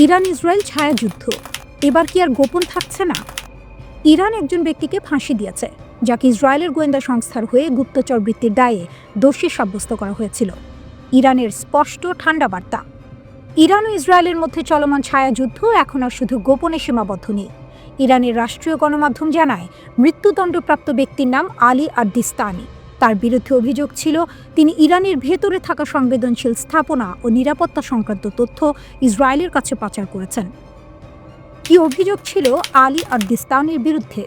Iran Israel ছায়াযুদ্ধ এবার কি আর গোপন থাকছে না? ইরান একজন ব্যক্তিকে ফাঁসি দিয়েছে, যাকে ইসরায়েলের গোয়েন্দা সংস্থার হয়ে গুপ্তচর বৃত্তির দায়ে দোষী সাব্যস্ত করা হয়েছিল। ইরানের স্পষ্ট ঠান্ডা বার্তা, ইরান ও ইসরায়েলের মধ্যে চলমান ছায়াযুদ্ধ এখন আর শুধু গোপনে সীমাবদ্ধ নেই। ইরানের রাষ্ট্রীয় গণমাধ্যম জানায়, মৃত্যুদণ্ডপ্রাপ্ত ব্যক্তির নাম আলী আদ-দিস্তানি। তার বিরুদ্ধে অভিযোগ ছিল তিনি ইরানের ভেতরে থাকা সংবেদনশীল স্থাপনা ও নিরাপত্তা সংক্রান্ত তথ্য ইসরায়েলের কাছে পাচার করেছেন। কি অভিযোগ ছিল আলী আদ-দিস্তানির বিরুদ্ধে?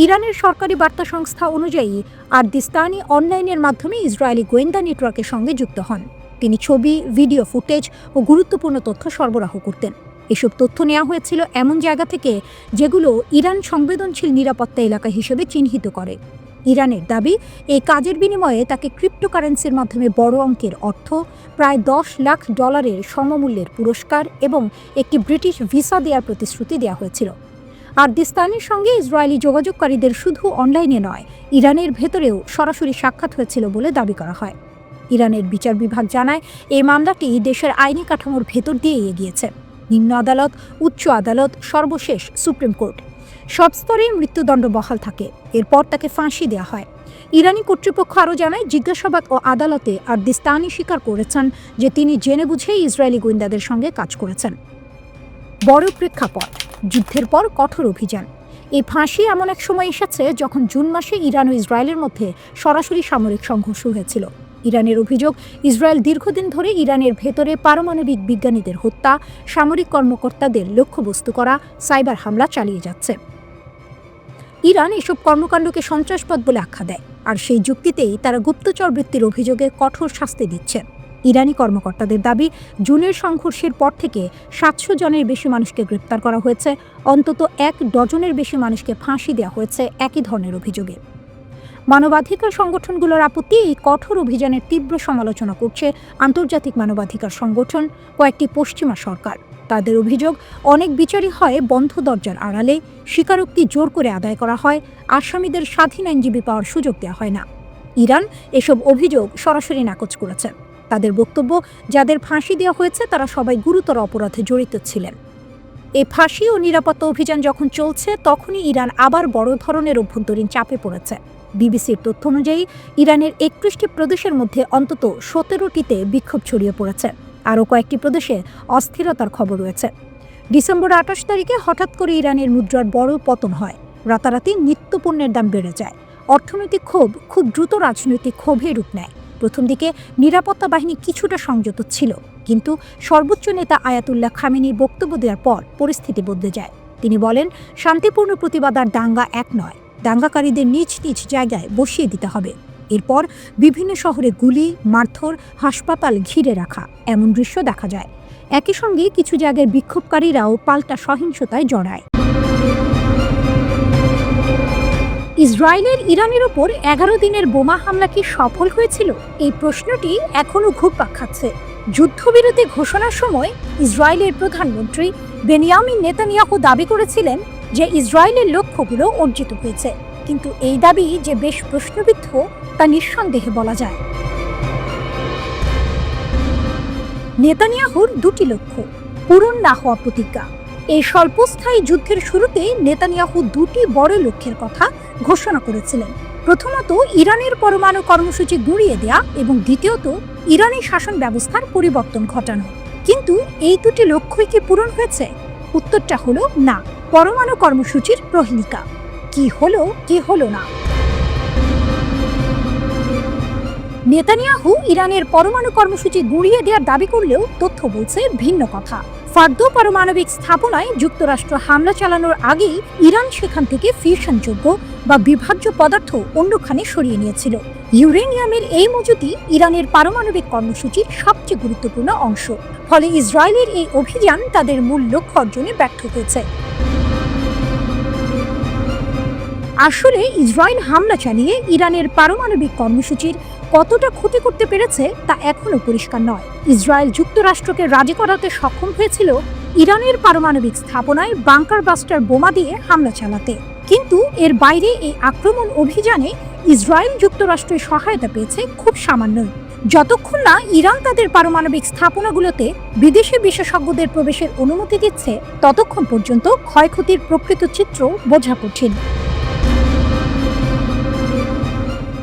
ইরানের সরকারি বার্তা সংস্থা অনুযায়ী আদ-দিস্তানি অনলাইনের মাধ্যমে ইসরায়েলি গোয়েন্দা নেটওয়ার্কের সঙ্গে যুক্ত হন। তিনি ছবি, ভিডিও ফুটেজ ও গুরুত্বপূর্ণ তথ্য সরবরাহ করতেন। এসব তথ্য নেওয়া হয়েছিল এমন জায়গা থেকে যেগুলো ইরান সংবেদনশীল নিরাপত্তা এলাকা হিসেবে চিহ্নিত করে। ইরানের দাবি, এই কাজের বিনিময়ে তাকে ক্রিপ্টোকারেন্সির মাধ্যমে বড় অঙ্কের অর্থ, প্রায় $10 লাখ সমমূল্যের পুরস্কার এবং একটি ব্রিটিশ ভিসা দেওয়ার প্রতিশ্রুতি দেওয়া হয়েছিল। আদ-দিস্তানির সঙ্গে ইসরায়েলি যোগাযোগকারীদের শুধু অনলাইনে নয়, ইরানের ভেতরেও সরাসরি সাক্ষাৎ হয়েছিল বলে দাবি করা হয়। ইরানের বিচার বিভাগ জানায়, এই মামলাটি দেশের আইনি কাঠামোর ভেতর দিয়ে এগিয়েছে। নিম্ন আদালত, উচ্চ আদালত, সর্বশেষ সুপ্রিম কোর্ট, সব স্তরেই মৃত্যুদণ্ড বহাল থাকে। এরপর তাকে ফাঁসি দেওয়া হয়। ইরানি কর্তৃপক্ষ আরও জানায়, জিজ্ঞাসাবাদ ও আদালতে আদ-দিস্তানি স্বীকার করেছেন যে তিনি জেনে বুঝেই ইসরায়েলি গোয়েন্দাদের সঙ্গে কাজ করেছেন। বড় প্রেক্ষাপট, যুদ্ধের পর কঠোর অভিযান। এই ফাঁসি এমন এক সময় এসেছে যখন জুন মাসে ইরান ও ইসরায়েলের মধ্যে সরাসরি সামরিক সংঘর্ষ হয়েছিল। ইরানের অভিযোগ, ইসরায়েল দীর্ঘদিন ধরে ইরানের ভেতরে পারমাণবিক বিজ্ঞানীদের হত্যা, সামরিক কর্মকর্তাদের লক্ষ্যবস্তু করা, সাইবার হামলা চালিয়ে যাচ্ছে। ইরান এসব কর্মকাণ্ডকে সন্ত্রাসবাদ বলে আখ্যা দেয়, আর সেই যুক্তিতেই তারা গুপ্তচর বৃত্তির অভিযোগে কঠোর শাস্তি দিচ্ছে। ইরানি কর্মকর্তাদের দাবি, জুনের সংঘর্ষের পর থেকে 700 জনের বেশি মানুষকে গ্রেপ্তার করা হয়েছে, অন্তত 1 ডজনের বেশি মানুষকে ফাঁসি দেওয়া হয়েছে একই ধরনের অভিযোগে। মানবাধিকার সংগঠনগুলোর আপত্তি, এই কঠোর অভিযানের তীব্র সমালোচনা করছে আন্তর্জাতিক মানবাধিকার সংগঠন, কয়েকটি পশ্চিমা সরকার। তাদের অভিযোগ, অনেক বিচারই হয় বন্ধ দরজার আড়ালে, স্বীকারোক্তি জোর করে আদায় করা হয়, আসামিদের স্বাধীন আইনজীবী পাওয়ার সুযোগ দেওয়া হয় না। ইরান এসব অভিযোগ সরাসরি নাকচ করেছে। তাদের বক্তব্য, যাদের ফাঁসি দেওয়া হয়েছে তারা সবাই গুরুতর অপরাধে জড়িত ছিলেন। এই ফাঁসি ও নিরাপত্তা অভিযান যখন চলছে, তখনই ইরান আবার বড় ধরনের অভ্যন্তরীণ চাপে পড়েছে। বিবিসির তথ্য অনুযায়ী ইরানের 31টি প্রদেশের মধ্যে অন্তত 17টিতে বিক্ষোভ ছড়িয়ে পড়েছে। আরও কয়েকটি প্রদেশে অস্থিরতার খবর রয়েছে। ডিসেম্বর 28 তারিখে হঠাৎ করে ইরানের মুদ্রার বড় পতন হয়। রাতারাতি নিত্যপণ্যের দাম বেড়ে যায়। অর্থনৈতিক ক্ষোভ খুব দ্রুত রাজনৈতিক ক্ষোভে রূপ নেয়। প্রথম দিকে নিরাপত্তা বাহিনী কিছুটা সংযত ছিল, কিন্তু সর্বোচ্চ নেতা আয়াতুল্লাহ খামেনির বক্তব্য দেওয়ার পর পরিস্থিতি বদলে যায়। তিনি বলেন, শান্তিপূর্ণ প্রতিবাদ আর দাঙ্গা এক নয়, দাঙ্গাকারীদের নিজ নিজ জায়গায় বসিয়ে দিতে হবে। এরপর বিভিন্ন শহরে গুলি, মারধর, হাসপাতাল ঘিরে রাখা এমন দৃশ্য দেখা যায়। একই সঙ্গে কিছু জায়গায় বিক্ষোভকারীরাও পাল্টা সহিংসতায় জড়ায়। ইসরায়েলের ইরানের ওপর 11 দিনের বোমা হামলা কি সফল হয়েছিল? এই প্রশ্নটি এখনও ঘুরপাক খাচ্ছে। যুদ্ধবিরতি ঘোষণার সময় ইসরায়েলের প্রধানমন্ত্রী বেনিয়ামিন নেতানিয়াহু দাবি করেছিলেন যে ইসরায়েলের লক্ষ্যগুলো অর্জিত হয়েছে, কিন্তু এই দাবি যে বেশ প্রশ্নবিদ্ধ তা নিঃসন্দেহে বলা যায়। নেতানিয়াহুর 2টি লক্ষ্য পূরণ না হওয়া প্রতিজ্ঞা। এই স্বল্পস্থায়ী যুদ্ধের শুরুতে নেতানিয়াহু 2টি বড় লক্ষ্যের কথা ঘোষণা করেছিলেন। প্রথমত, ইরানের পরমাণু কর্মসূচি গুঁড়িয়ে দেয়া এবং দ্বিতীয়ত, ইরানি শাসন ব্যবস্থার পরিবর্তন ঘটানো। কিন্তু এই 2টি লক্ষ্যই কি পূরণ হয়েছে? উত্তরটা হলো না। পরমাণু কর্মসূচির প্রহেলিকা। কি হলো, কি হলো না? নেতানিয়াহু ইরানের পরমাণু কর্মসূচি গুঁড়িয়ে দেওয়ার দাবি করলেও তথ্য বলছে ভিন্ন কথা। ফার্দো পারমাণবিক স্থাপনায় যুক্তরাষ্ট্র হামলা চালানোর আগেই ইরান সেখান থেকে ফিউশনযোগ্য বা বিভাজ্য পদার্থ অন্যখানে সরিয়ে নিয়েছিল। ইউরেনিয়ামের এই মজুতি ইরানের পারমাণবিক কর্মসূচির সবচেয়ে গুরুত্বপূর্ণ অংশ। ফলে ইসরায়েলের এই অভিযান তাদের মূল লক্ষ্য অর্জনে ব্যর্থ হয়েছে। আসলে ইসরায়েল হামলা চালিয়ে ইরানের পারমাণবিক কর্মসূচির কতটা ক্ষতি করতে পেরেছে তা এখনও পরিষ্কার নয়। ইসরায়েল যুক্তরাষ্ট্রকে রাজি করাতে সক্ষম হয়েছিল ইরানের পারমাণবিক স্থাপনায় বাংকার বাস্টার বোমা দিয়ে হামলা চালাতে, কিন্তু এর বাইরে এই আক্রমণ অভিযানে ইসরায়েল যুক্তরাষ্ট্রের সহায়তা পেয়েছে খুব সামান্যই। যতক্ষণ না ইরান তাদের পারমাণবিক স্থাপনাগুলোতে বিদেশি বিশেষজ্ঞদের প্রবেশের অনুমতি দিচ্ছে, ততক্ষণ পর্যন্ত ক্ষয়ক্ষতির প্রকৃত চিত্র বোঝা কঠিন।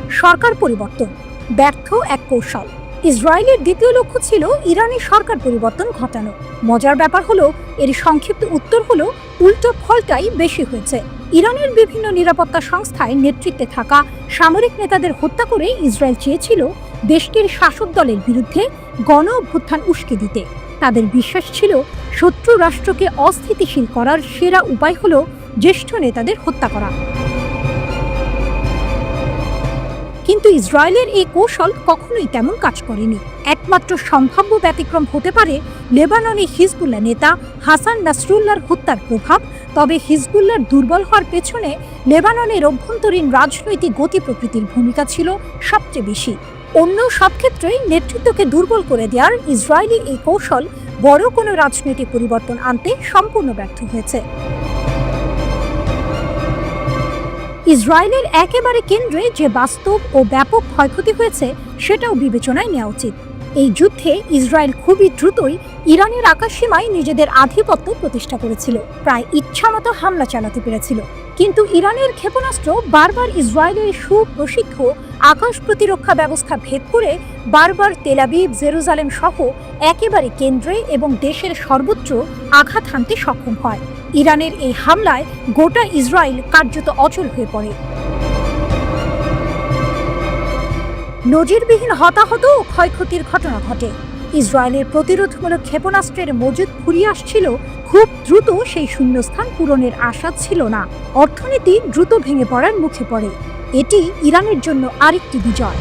সরকার পরিবর্তন ব্যর্থ এক কৌশল। ইসরায়েলের দ্বিতীয় লক্ষ্য ছিল ইরানের সরকার পরিবর্তন ঘটানো। মজার ব্যাপার হলো, এর সংক্ষিপ্ত উত্তর হলো উল্টো ফলটাই বেশি হয়েছে। ইরানের বিভিন্ন নিরাপত্তা সংস্থায় নেতৃত্বে থাকা সামরিক নেতাদের হত্যা করে ইসরায়েল চেয়েছিল দেশটির শাসক দলের বিরুদ্ধে গণ অভ্যুত্থান উস্কে দিতে। তাদের বিশ্বাস ছিল শত্রু রাষ্ট্রকে অস্থিতিশীল করার সেরা উপায় হলো জ্যেষ্ঠ নেতাদের হত্যা করা। কিন্তু ইসরায়েলের এই কৌশল কখনোই তেমন কাজ করেনি। একমাত্র সম্ভাব্য ব্যতিক্রম হতে পারে লেবাননে হিজবুল্লাহ নেতা হাসান নাসরুল্লাহর হত্যার প্রভাব। তবে হিজবুল্লাহর দুর্বল হওয়ার পেছনে লেবাননের অভ্যন্তরীণ রাজনৈতিক গতি প্রকৃতির ভূমিকা ছিল সবচেয়ে বেশি। অন্য সব ক্ষেত্রেই নেতৃত্বকে দুর্বল করে দেওয়ার ইসরায়েলি এই কৌশল বড় কোনো রাজনৈতিক পরিবর্তন আনতে সম্পূর্ণ ব্যর্থ হয়েছে। ইসরায়েলের একেবারে কেন্দ্রে যে বাস্তব ও ব্যাপক ক্ষয়ক্ষতি হয়েছে সেটাও বিবেচনায় নেওয়া উচিত। এই যুদ্ধে ইসরায়েল খুবই দ্রুতই ইরানের আকাশসীমায় নিজেদের আধিপত্য প্রতিষ্ঠা করেছিল, প্রায় ইচ্ছামতো হামলা চালাতে পেরেছিল। কিন্তু ইরানের ক্ষেপণাস্ত্র বারবার ইসরায়েলের সুপ্রসিদ্ধ আকাশ প্রতিরক্ষা ব্যবস্থা ভেদ করে বারবার তেল আবিব, জেরুজালেম সহ একেবারে কেন্দ্রে এবং দেশের সর্বত্র আঘাত হানতে সক্ষম হয়। ইরানের এই হামলায় গোটা ইসরায়েল কার্যত অচল হয়ে পড়ে। নজিরবিহীন হতাহত ও ক্ষয়ক্ষতির ঘটনা ঘটে। ইসরায়েলের প্রতিরোধমূলক ক্ষেপণাস্ত্রের মজুদ ফুরিয়ে আসছিল। খুব দ্রুত সেই শূন্যস্থান পূরণের আশা ছিল না। অর্থনীতি দ্রুত ভেঙে পড়ার মুখে পড়ে। এটি ইরানের জন্য আরেকটি বিজয়।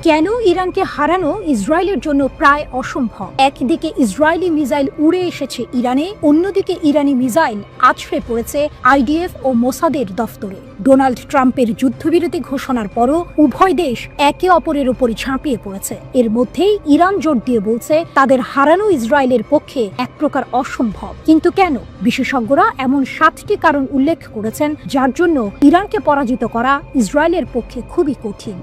কেন ইরানকে হারানো ইসরায়েলের জন্য প্রায় অসম্ভব? একদিকে ইসরায়েলি মিসাইল উড়ে এসেছে ইরানে, অন্যদিকে ইরানি মিসাইল আছড়ে পড়েছে আইডিএফ ও মোসাদের দফতরে। ডোনাল্ড ট্রাম্পের যুদ্ধবিরতি ঘোষণার পরও উভয় দেশ একে অপরের উপরে ঝাঁপিয়ে পড়েছে। এর মধ্যেই ইরান জোর দিয়ে বলছে তাদের হারানো ইসরায়েলের পক্ষে এক প্রকার অসম্ভব। কিন্তু কেন? বিশেষজ্ঞরা এমন 7টি কারণ উল্লেখ করেছেন যার জন্য ইরানকে পরাজিত করা ইসরায়েলের পক্ষে খুবই কঠিন।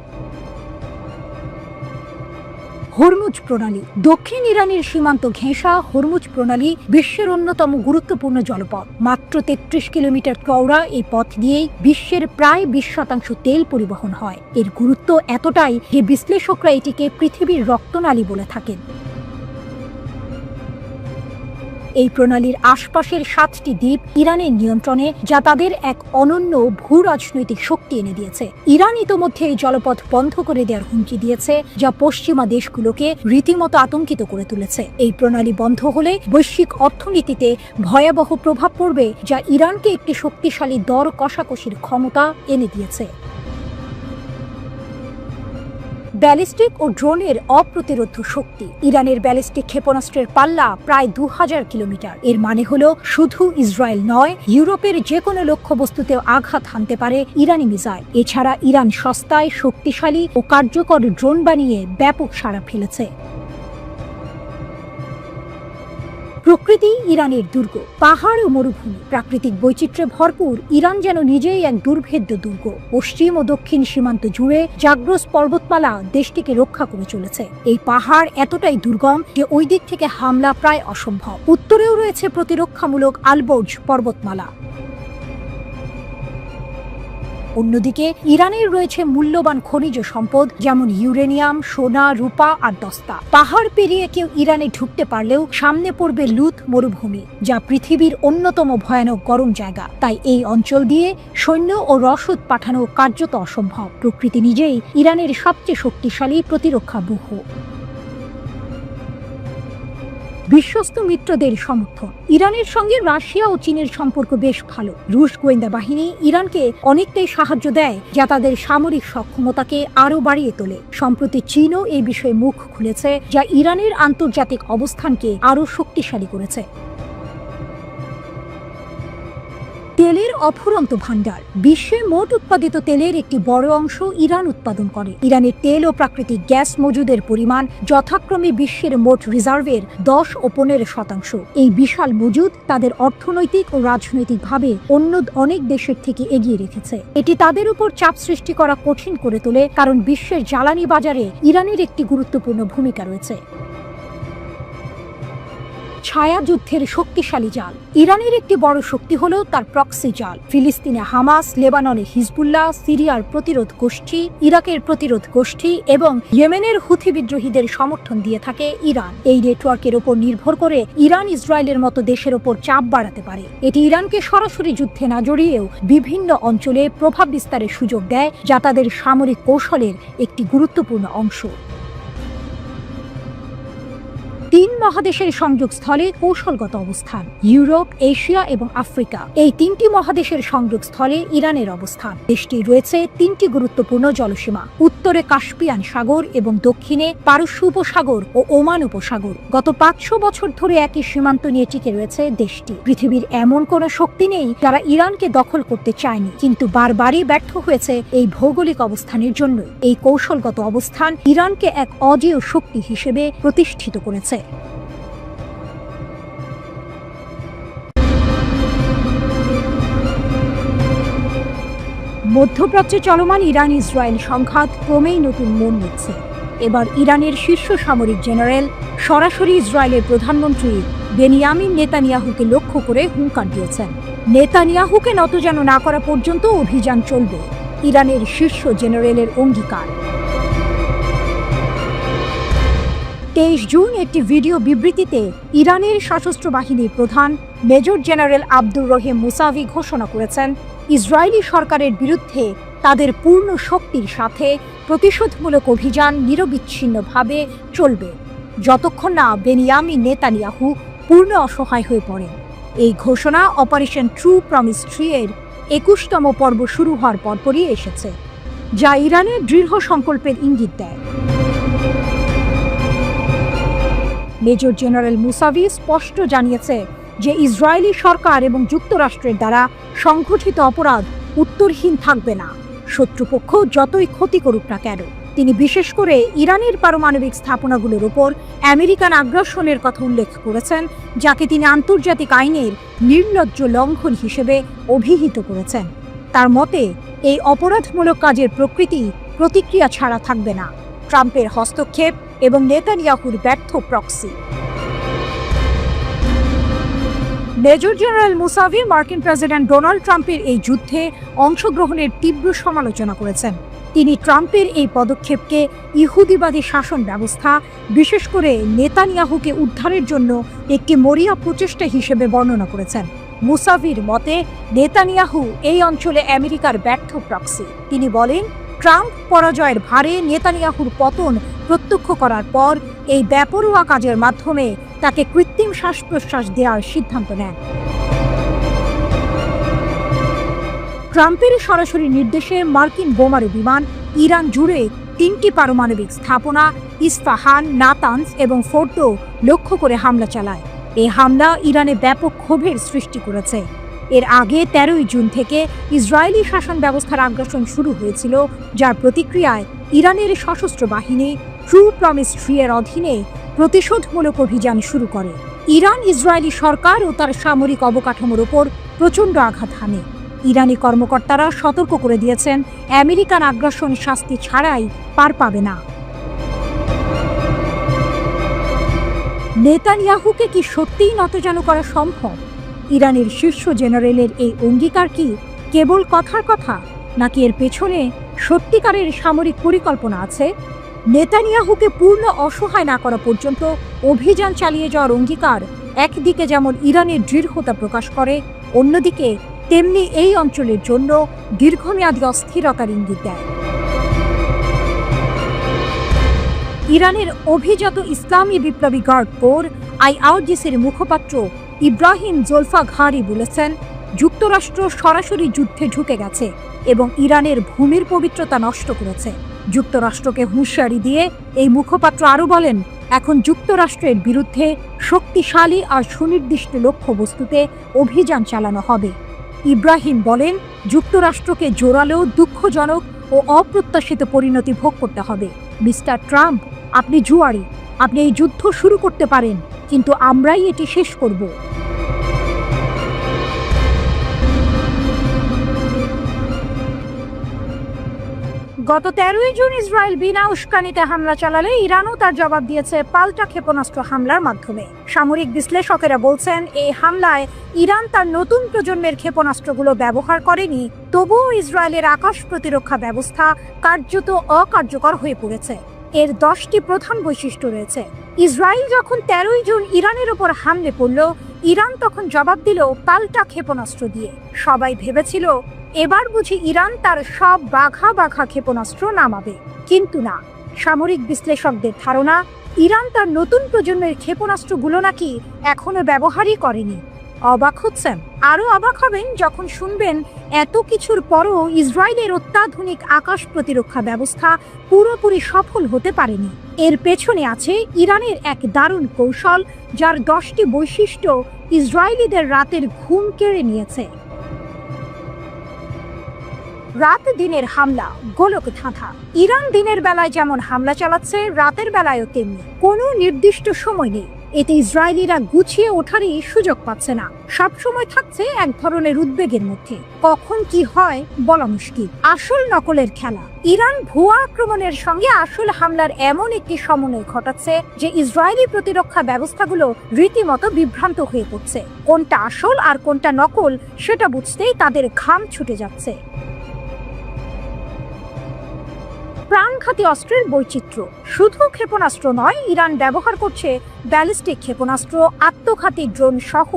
হরমুজ প্রণালী। দক্ষিণ ইরানের সীমান্ত ঘেঁষা হরমুজ প্রণালী বিশ্বের অন্যতম গুরুত্বপূর্ণ জলপথ। মাত্র 33 কিলোমিটার চওড়া এই পথ দিয়েই বিশ্বের প্রায় 20% তেল পরিবহন হয়। এর গুরুত্ব এতটাই যে বিশ্লেষকরা এটিকে পৃথিবীর রক্তনালী বলে থাকেন। এই প্রণালীর আশপাশের 7টি দ্বীপ ইরানের নিয়ন্ত্রণে, যা তাদের এক অনন্য ভূ রাজনৈতিক শক্তি এনে দিয়েছে। ইরান ইতোমধ্যে এই জলপথ বন্ধ করে দেওয়ার হুমকি দিয়েছে, যা পশ্চিমা দেশগুলোকে রীতিমতো আতঙ্কিত করে তুলেছে। এই প্রণালী বন্ধ হলে বৈশ্বিক অর্থনীতিতে ভয়াবহ প্রভাব পড়বে, যা ইরানকে একটি শক্তিশালী দর কষাকষির ক্ষমতা এনে দিয়েছে। ব্যালিস্টিক ও ড্রোনের অপ্রতিরোধ্য শক্তি। ইরানের ব্যালিস্টিক ক্ষেপণাস্ত্রের পাল্লা প্রায় 2000 কিলোমিটার। এর মানে হলো শুধু ইসরায়েল নয়, ইউরোপের যে কোনো লক্ষ্যবস্তুতেও আঘাত হানতে পারে ইরানি মিসাইল। এছাড়া ইরান সস্তায়, শক্তিশালী ও কার্যকর ড্রোন বানিয়ে ব্যাপক সাড়া ফেলেছে। প্রকৃতি ইরানের দুর্গ। পাহাড় ও মরুভূমি, প্রাকৃতিক বৈচিত্র্যে ভরপুর ইরান যেন নিজেই এক দুর্ভেদ্য দুর্গ। পশ্চিম ও দক্ষিণ সীমান্ত জুড়ে জাগ্রস পর্বতমালা দেশটিকে রক্ষা করে চলেছে। এই পাহাড় এতটাই দুর্গম যে ওই দিক থেকে হামলা প্রায় অসম্ভব। উত্তরেও রয়েছে প্রতিরক্ষামূলক আলবর্জ পর্বতমালা। অন্যদিকে ইরানের রয়েছে মূল্যবান খনিজ সম্পদ, যেমন ইউরেনিয়াম, সোনা, রূপা আর দস্তা। পাহাড় পেরিয়ে কেউ ইরানে ঢুকতে পারলেও সামনে পড়বে লুত মরুভূমি, যা পৃথিবীর অন্যতম ভয়ানক গরম জায়গা। তাই এই অঞ্চল দিয়ে সৈন্য ও রসদ পাঠানো কার্যত অসম্ভব। প্রকৃতি নিজেই ইরানের সবচেয়ে শক্তিশালী প্রতিরক্ষা ব্যূহ। বিশ্বস্ত মিত্রদের সমর্থন। ইরানের সঙ্গে রাশিয়া ও চীনের সম্পর্ক বেশ ভালো। রুশ গোয়েন্দা বাহিনী ইরানকে অনেকটাই সাহায্য দেয়, যা তাদের সামরিক সক্ষমতাকে আরও বাড়িয়ে তোলে। সম্প্রতি চীনও এই বিষয়ে মুখ খুলেছে, যা ইরানের আন্তর্জাতিক অবস্থানকে আরও শক্তিশালী করেছে। তেলের অফুরন্ত ভাণ্ডার। বিশ্বে মোট উৎপাদিত তেলের একটি বড় অংশ ইরান উৎপাদন করে। ইরানের তেল ও প্রাকৃতিক গ্যাস মজুদের পরিমাণ যথাক্রমে বিশ্বের মোট রিজার্ভের 10 ও 15%। এই বিশাল মজুদ তাদের অর্থনৈতিক ও রাজনৈতিকভাবে অন্য অনেক দেশের থেকে এগিয়ে রেখেছে। এটি তাদের উপর চাপ সৃষ্টি করা কঠিন করে তোলে, কারণ বিশ্বের জ্বালানি বাজারে ইরানের একটি গুরুত্বপূর্ণ ভূমিকা রয়েছে। ছায়াযুদ্ধের শক্তিশালী জাল। ইরানের একটি বড় শক্তি হল তার প্রক্সি জাল। ফিলিস্তিনে হামাস, লেবাননে হিজবুল্লাহ, সিরিয়ার প্রতিরোধ গোষ্ঠী, ইরাকের প্রতিরোধ গোষ্ঠী এবং ইয়েমেনের হুথি বিদ্রোহীদের সমর্থন দিয়ে থাকে ইরান। এই নেটওয়ার্কের উপর নির্ভর করে ইরান ইসরায়েলের মতো দেশের উপর চাপ বাড়াতে পারে। এটি ইরানকে সরাসরি যুদ্ধে না জড়িয়েও বিভিন্ন অঞ্চলে প্রভাব বিস্তারের সুযোগ দেয়, যা তাদের সামরিক কৌশলের একটি গুরুত্বপূর্ণ অংশ। 3 মহাদেশের সংযোগস্থলে কৌশলগত অবস্থান। ইউরোপ, এশিয়া এবং আফ্রিকা, এই 3টি মহাদেশের সংযোগস্থলে ইরানের অবস্থান। দেশটির রয়েছে 3টি গুরুত্বপূর্ণ জলসীমা: উত্তরে কাস্পিয়ান সাগর এবং দক্ষিণে পারস্য উপসাগর ও ওমান উপসাগর। গত 500 বছর ধরে একই সীমান্ত নিয়ে টিকে রয়েছে দেশটি। পৃথিবীর এমন কোন শক্তি নেই যারা ইরানকে দখল করতে চায়নি, কিন্তু বারবারই ব্যর্থ হয়েছে এই ভৌগোলিক অবস্থানের জন্য। এই কৌশলগত অবস্থান ইরানকে এক অজেয় শক্তি হিসেবে প্রতিষ্ঠিত করেছে। মধ্যপ্রাচ্যে চলমান ইরান ইসরায়েল সংঘাত ক্রমেই নতুন মোড় নিচ্ছে। এবার ইরানের শীর্ষ সামরিক জেনারেল সরাসরি ইসরায়েলের প্রধানমন্ত্রী বেনিয়ামিন নেতানিয়াহুকে লক্ষ্য করে হুঙ্কার দিয়েছেন। নেতানিয়াহুকে নতজানু না করা পর্যন্ত অভিযান চলবে, ইরানের শীর্ষ জেনারেলের অঙ্গীকার। 23 জুন একটি ভিডিও বিবৃতিতে ইরানের সশস্ত্র বাহিনীর প্রধান major general Abdur Rahim Musavi ঘোষণা করেছেন, ইসরায়েলি সরকারের বিরুদ্ধে তাদের পূর্ণ শক্তির সাথে প্রতিশোধমূলক অভিযান নিরবিচ্ছিন্নভাবে চলবে, যতক্ষণ না বেনিয়ামিন নেতানিয়াহু পূর্ণ অসহায় হয়ে পড়েন। এই ঘোষণা অপারেশন ট্রু প্রমিস 3 এর 21তম পর্ব শুরু হওয়ার পরপরই এসেছে, যা ইরানের দৃঢ় সংকল্পের ইঙ্গিত দেয়। মেজর জেনারেল মুসাভি স্পষ্ট জানিয়েছে যে ইসরায়েলি সরকার এবং যুক্তরাষ্ট্রের দ্বারা সংঘটিত অপরাধ উত্তরহীন থাকবে না, শত্রুপক্ষ যতই ক্ষতি করুক না কেন। তিনি বিশেষ করে ইরানের পারমাণবিক স্থাপনাগুলোর উপর আমেরিকান আগ্রাসনের কথা উল্লেখ করেছেন, যাকে তিনি আন্তর্জাতিক আইনের নির্লজ্জ লঙ্ঘন হিসেবে অভিহিত করেছেন। তার মতে এই অপরাধমূলক কাজের প্রকৃতি প্রতিক্রিয়া ছাড়া থাকবে না, ট্রাম্পের হস্তক্ষেপ এবং নেতানিয়াহুর ব্যর্থ প্রক্সি। মেজর জেনারেল মুসাভি মার্কিন প্রেসিডেন্ট ডোনাল্ড ট্রাম্পের এই যুদ্ধে অংশগ্রহণের তীব্র সমালোচনা করেছেন। তিনি ট্রাম্পের এই পদক্ষেপকে ইহুদিবাদী শাসন ব্যবস্থা, বিশেষ করে নেতানিয়াহুকে উদ্ধারের জন্য একটি মরিয়া প্রচেষ্টা হিসেবে বর্ণনা করেছেন। মুসাভির মতে নেতানিয়াহু এই অঞ্চলে আমেরিকার ব্যর্থ প্রক্সি। তিনি বলেন, ট্রাম্প পরাজয়ের ভারে নেতানিয়াহুর পতন প্রত্যক্ষ করার পর এই বেপরোয়া কাজের মাধ্যমে তাকে কৃত্রিম শ্বাস প্রশ্বাস দেওয়ার সিদ্ধান্ত নেন। ট্রাম্পের সরাসরি নির্দেশে মার্কিন বোমারু বিমান ইরান জুড়ে 3টি পারমাণবিক স্থাপনা ইস্পাহান, নাতানস এবং ফোর্দো লক্ষ্য করে হামলা চালায়। এই হামলা ইরানে ব্যাপক ক্ষোভের সৃষ্টি করেছে। এর আগে 13 জুন থেকে ইসরায়েলি শাসন ব্যবস্থার আগ্রাসন শুরু হয়েছিল, যার প্রতিক্রিয়ায় ইরানের সশস্ত্র বাহিনী ট্রু প্রমিস 3 এর অধীনে প্রতিশোধমূলক অভিযান শুরু করে। ইরান ইসরায়েলি সরকার ও তার সামরিক অবকাঠামোর উপর প্রচণ্ড আঘাত হানে। ইরানি কর্মকর্তারা সতর্ক করে দিয়েছেন, আমেরিকান আগ্রাসন শাস্তি ছাড়াই পার পাবে না। নেতানিয়াহুকে কি সত্যিই নতজানু করা সম্ভব? ইরানের শীর্ষ জেনারেলের এই অঙ্গীকার কি কেবল কথার কথা, নাকি এর পেছনে সত্যিকারের সামরিক পরিকল্পনা আছে? নেতানিয়াহুকে পূর্ণ অসহায় না করা পর্যন্ত অভিযান চালিয়ে যাওয়ার অঙ্গীকার একদিকে যেমন ইরানের দৃঢ়তা প্রকাশ করে, অন্যদিকে তেমনি এই অঞ্চলের জন্য দীর্ঘমেয়াদী অস্থিরতার ইঙ্গিত দেয়। ইরানের অভিজাত ইসলামী বিপ্লবী গার্ড কোর IRGCর মুখপাত্র ইব্রাহিম জোলফাঘারি বলেছেন, যুক্তরাষ্ট্র সরাসরি যুদ্ধে ঢুকে গেছে এবং ইরানের ভূমির পবিত্রতা নষ্ট করেছে। যুক্তরাষ্ট্রকে হুঁশিয়ারি দিয়ে এই মুখপাত্র আরও বলেন, এখন যুক্তরাষ্ট্রের বিরুদ্ধে শক্তিশালী আর সুনির্দিষ্ট লক্ষ্যবস্তুতে অভিযান চালানো হবে। ইব্রাহিম বলেন, যুক্তরাষ্ট্রকে জোরালো, দুঃখজনক ও অপ্রত্যাশিত পরিণতি ভোগ করতে হবে। মিস্টার ট্রাম্প, আপনি জুয়ারি, আপনি এই যুদ্ধ শুরু করতে পারেন, কিন্তু আমরাই এটি শেষ করব। গত 13ই জুন ইসরায়েল বিনা উস্কানিতে হামলা চালালে ইরানও তার জবাব দিয়েছে পাল্টা ক্ষেপণাস্ত্র হামলার মাধ্যমে। সামরিক বিশ্লেষকেরা বলছেন, এই হামলায় ইরান তার নতুন প্রজন্মের ক্ষেপণাস্ত্রগুলো ব্যবহার করেনি, তবুও ইসরায়েলের আকাশ প্রতিরক্ষা ব্যবস্থা কার্যত অকার্যকর হয়ে পড়েছে। এর 10টি প্রধান বৈশিষ্ট্য রয়েছে। ইসরায়েল যখন 13ই জুন ইরানের ওপর হামলে পড়ল, ইরান তখন জবাব দিল পাল্টা ক্ষেপণাস্ত্র দিয়ে। সবাই ভেবেছিল এবার বুঝি ইরান তার সব বাঘা বাঘা ক্ষেপণাস্ত্র নামাবে, কিন্তু না। সামরিক বিশ্লেষকদের ধারণা, ইরান তার নতুন প্রজন্মের ক্ষেপণাস্ত্রগুলো নাকি এখনো ব্যবহারই করেনি। অবাক হচ্ছেন? আরো অবাক হবেন যখন শুনবেন এত কিছুর পরও ইসরায়েলের অত্যাধুনিক আকাশ প্রতিরক্ষা ব্যবস্থা পুরোপুরি সফল হতে পারেনি। এর পেছনে আছে ইরানের এক দারুণ কৌশল, যার 10টি বৈশিষ্ট্য ইসরায়েলিদের রাতের ঘুম কেড়ে নিয়েছে। রাত দিনের হামলা, গোলক ধাঁধা। ইরান দিনের বেলায় যেমন হামলা চালাচ্ছে, রাতের বেলায়ও তেমনি। কোনো নির্দিষ্ট সময় নেই। এতে ইসরায়েলিরা গুছিয়ে ওঠারই সুযোগ পাচ্ছে না, সবসময় থাকছে এক ধরনের উদ্বেগের মধ্যে। কখন কি হয় বলা মুশকিল। আসল নকলের খেলা। ইরান ভুয়া আক্রমণের সঙ্গে আসল হামলার এমন একটি সমন্বয় ঘটাচ্ছে যে ইসরায়েলি প্রতিরক্ষা ব্যবস্থাগুলো রীতিমতো বিভ্রান্ত হয়ে পড়ছে। কোনটা আসল আর কোনটা নকল সেটা বুঝতেই তাদের ঘাম ছুটে যাচ্ছে। প্রাণঘাতী অস্ত্রের বৈচিত্র্য। শুধু ক্ষেপণাস্ত্র নয়, ইরান ব্যবহার করছে ব্যালিস্টিক ক্ষেপণাস্ত্র, আত্মঘাতী ড্রোন সহ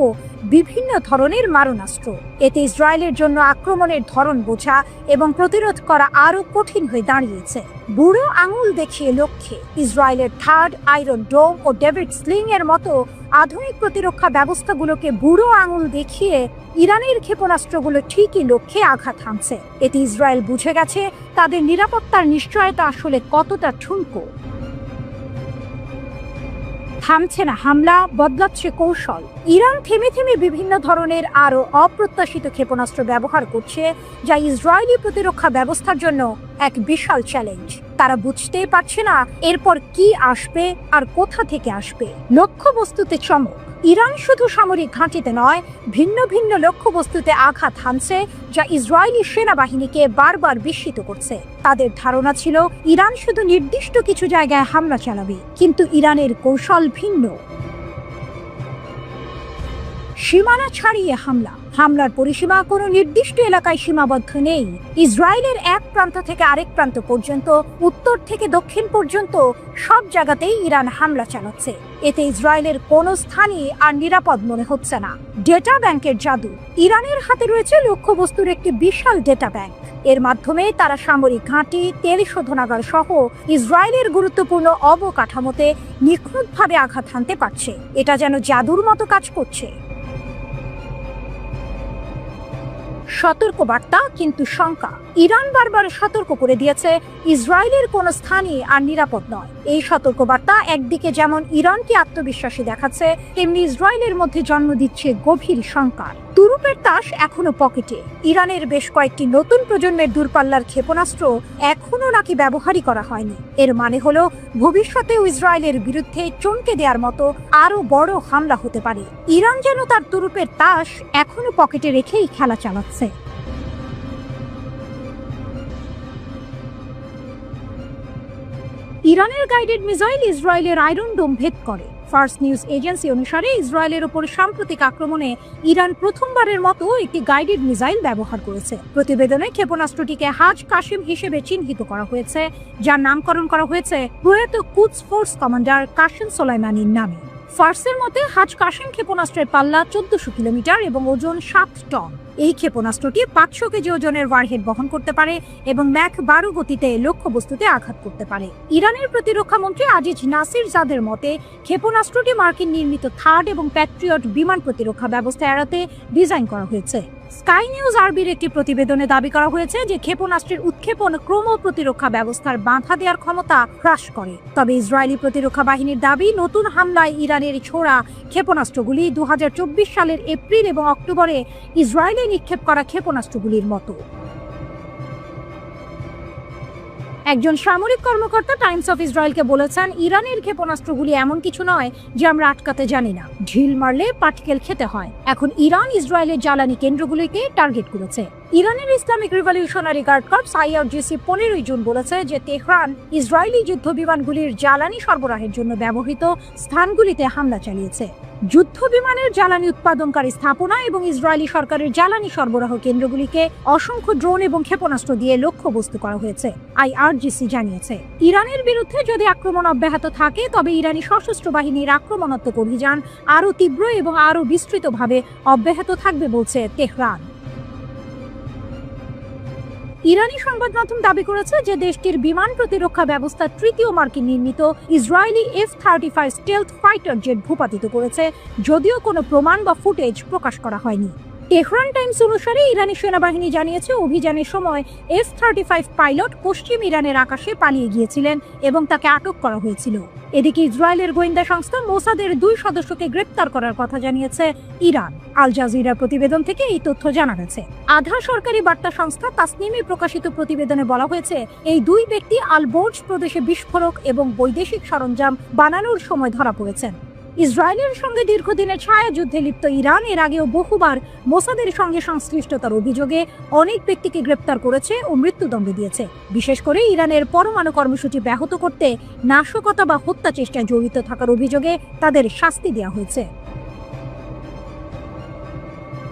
বিভিন্ন ধরনের মারণাস্ত্র। এতে ইসরায়েলের জন্য আক্রমণের ধরন বোঝা এবং প্রতিরোধ করা আরো কঠিন হয়ে দাঁড়িয়েছে। বুড়ো আঙুল দেখিয়ে লক্ষ্যে। ইসরায়েলের থার্ড আয়রন ডোম ও ডেভিড স্লিং এর মতো আধুনিক প্রতিরক্ষা ব্যবস্থাগুলোকে বুড়ো আঙুল দেখিয়ে ইরানের ক্ষেপণাস্ত্রগুলো ঠিকই লক্ষ্যে আঘাত হানছে। এতে ইসরায়েল বুঝে গেছে তাদের নিরাপত্তার নিশ্চয়তা আসলে কতটা ঠুনকো। থামছে না হামলা, বদলাচ্ছে কৌশল। ইরান থেমে থেমে বিভিন্ন ধরনের আরো অপ্রত্যাশিত ক্ষেপণাস্ত্র ব্যবহার করছে, যা ইসরায়েলি প্রতিরক্ষা ব্যবস্থার জন্য এক বিশাল চ্যালেঞ্জ। তারা বুঝতেই পারছে না এরপর কি আসবে আর কোথা থেকে আসবে। লক্ষ্যবস্তুতে চমক। ইরান শুধু সামরিক ঘাঁটিতে নয়, ভিন্ন ভিন্ন লক্ষ্যবস্তুতে আঘাত হানছে, যা ইসরায়েলি সেনাবাহিনীকে বারবার বিস্মিত করছে। তাদের ধারণা ছিল ইরান শুধু নির্দিষ্ট কিছু জায়গায় হামলা চালাবে, কিন্তু ইরানের কৌশল ভিন্ন। সীমানা ছাড়িয়ে হামলা। হামলার পরিসীমা কোনো নির্দিষ্ট এলাকায় সীমাবদ্ধ নেই। ইসরায়েলের এক প্রান্ত থেকে আরেক প্রান্ত পর্যন্ত, উত্তর থেকে দক্ষিণ পর্যন্ত সব জায়গাতেই ইরান হামলা চালাচ্ছে। এতে ইসরায়েলের কোনো স্থানই আর নিরাপদ মনে হচ্ছে না। ডেটা ব্যাংকের জাদু। ইরানের হাতে রয়েছে লক্ষ্যবস্তুর একটি বিশাল ডেটা ব্যাংক। এর মাধ্যমে তারা সামরিক ঘাঁটি, তেল শোধনাগার সহ ইসরায়েলের গুরুত্বপূর্ণ অবকাঠামোতে নিখুঁতভাবে আঘাত হানতে পারছে। এটা যেন জাদুর মতো কাজ করছে। সতর্কবার্তা কিন্তু শঙ্কা। ইরান বারবার সতর্ক করে দিয়েছে ইসরায়েলের কোনো স্থানই আর নিরাপদ নয়। এই সতর্কবার্তা একদিকে যেমন ইরানকে আত্মবিশ্বাসী দেখাচ্ছে, তেমনি ইসরায়েলের মধ্যে জন্ম দিচ্ছে গভীর শঙ্কার। তুরুপের তাস এখনো পকেটে। ইরানের বেশ কয়েকটি নতুন প্রজন্মের দূরপাল্লার ক্ষেপণাস্ত্র এখনো নাকি ব্যবহারই করা হয়নি। এর মানে হলো ভবিষ্যতেও ইসরায়েলের বিরুদ্ধে চমকে দেওয়ার মতো আরো বড় হামলা হতে পারে। ইরান যেন তার তুরুপের তাস এখনো পকেটে রেখেই খেলা চালাচ্ছে। ইরানের গাইডেড মিসাইল ইসরায়েলের আয়রন ডোম ভেদ করে। ফার্স্ট নিউজ এজেন্সি অনুসারে ইসরায়েলের ওপর সাম্প্রতিক আক্রমণে ইরান প্রথমবারের মতো একটি গাইডেড মিসাইল ব্যবহার করেছে। প্রতিবেদনে ক্ষেপণাস্ত্রটিকে হাজ কাসিম হিসেবে চিহ্নিত করা হয়েছে, যার নামকরণ করা হয়েছে প্রয়াত কুদস ফোর্স কমান্ডার কাসেম সোলাইমানির নামে। ফার্সের মতে হাজ কাসিম ক্ষেপণাস্ত্রের পাল্লা 1400 কিলোমিটার এবং ওজন 7 টন। এই ক্ষেপণাস্ত্রটি 500 কেজি ওজনের ওয়ারহেড বহন করতে পারে এবং ম্যাক 12 গতিতে লক্ষ্যবস্তুতে আঘাত করতে পারে। ইরানের প্রতিরক্ষা মন্ত্রী আজিজ নাসির জাদের মতে ক্ষেপণাস্ত্রটি মার্কিন নির্মিত থার্ড এবং প্যাট্রিয়ট বিমান প্রতিরক্ষা ব্যবস্থা এড়াতে ডিজাইন করা হয়েছে। স্কাই নিউজ আরবির একটি প্রতিবেদনে দাবি করা হয়েছে যে ক্ষেপণাস্ত্রের উৎক্ষেপণ ক্রম প্রতিরক্ষা ব্যবস্থার বাধা দেওয়ার ক্ষমতা হ্রাস করে। তবে ইসরায়েলি প্রতিরক্ষা বাহিনীর দাবি, নতুন হামলায় ইরানের ছোড়া ক্ষেপণাস্ত্রগুলি 2024 সালের এপ্রিল এবং অক্টোবরে ইসরায়েলে নিক্ষেপ করা ক্ষেপণাস্ত্রগুলির মতো। একজন সামরিক কর্মকর্তা টাইমস অফ ইসরায়েলকে বলেছেন, ইরানের ক্ষেপণাস্ত্রগুলি এমন কিছু নয় যে আমরা আটকাতে জানি না। ঢিল মারলে পার্টিকেল খেতে হয়। এখন ইরান ইসরায়েলের জ্বালানি কেন্দ্রগুলিকে টার্গেট করেছে। ইরানের Islamic Revolutionary Guard Corps IRGC 15 June বলেছে যে তেহরান ইসরায়েলি যুদ্ধ বিমানগুলির জ্বালানি সরবরাহের জন্য ব্যবহৃত স্থানগুলিতে হামলা চালিয়েছে। যুদ্ধ বিমানের জ্বালানি উৎপাদনকারী স্থাপনা এবং ইসরায়েলি সরকারের জ্বালানি সরবরাহ কেন্দ্রগুলিকে অসংখ্য ড্রোন এবং ক্ষেপণাস্ত্র দিয়ে লক্ষ্যবস্তু করা হয়েছে, IRGC জানিয়েছে। ইরানের বিরুদ্ধে যদি আক্রমণ অব্যাহত থাকে তবে ইরানি সশস্ত্র বাহিনীর আক্রমণাত্মক অভিযান আরও তীব্র এবং আরও বিস্তৃতভাবে অব্যাহত থাকবে বলছে তেহরান। ইরানি সংবাদ মাধ্যম দাবি করেছে যে দেশটির বিমান প্রতিরক্ষা ব্যবস্থা তৃতীয় মার্কিন নির্মিত Israeli F-35 stealth fighter jet ভূপাতিত করেছে, যদিও কোনো প্রমাণ বা ফুটেজ প্রকাশ করা হয়নি। তেহরান টাইমস অনুসারে ইরানি সেনাবাহিনী জানিয়েছে, অভিযানের সময় F-35 পাইলট পশ্চিম ইরানের আকাশে পালিয়ে গিয়েছিলেন এবং তাকে আটক করা হয়েছিল। এদিকে ইসরায়েলের গোয়েন্দা সংস্থা মোসাদের 2 সদস্যকে গ্রেপ্তার করার কথা জানিয়েছে ইরান। আল জাজিরার প্রতিবেদন থেকে এই তথ্য জানা গেছে। আধা সরকারি বার্তা সংস্থা তাসনিমে প্রকাশিত প্রতিবেদনে বলা হয়েছে, এই 2 ব্যক্তি আল বোর্জ প্রদেশে বিস্ফোরক এবং বৈদেশিক সরঞ্জাম বানানোর সময় ধরা পড়েছেন। ইসরায়েলের সঙ্গে দীর্ঘদিনের ছায়া যুদ্ধে লিপ্ত ইরান এর আগেও বহুবার মোসাদের সঙ্গে সংশ্লিষ্টতার অভিযোগে অনেক ব্যক্তিকে গ্রেপ্তার করেছে ও মৃত্যুদণ্ড দিয়েছে। বিশেষ করে ইরানের পরমাণু কর্মসূচি ব্যাহত করতে নাশকতা বা হত্যা চেষ্টায় জড়িত থাকার অভিযোগে তাদের শাস্তি দেওয়া হয়েছে।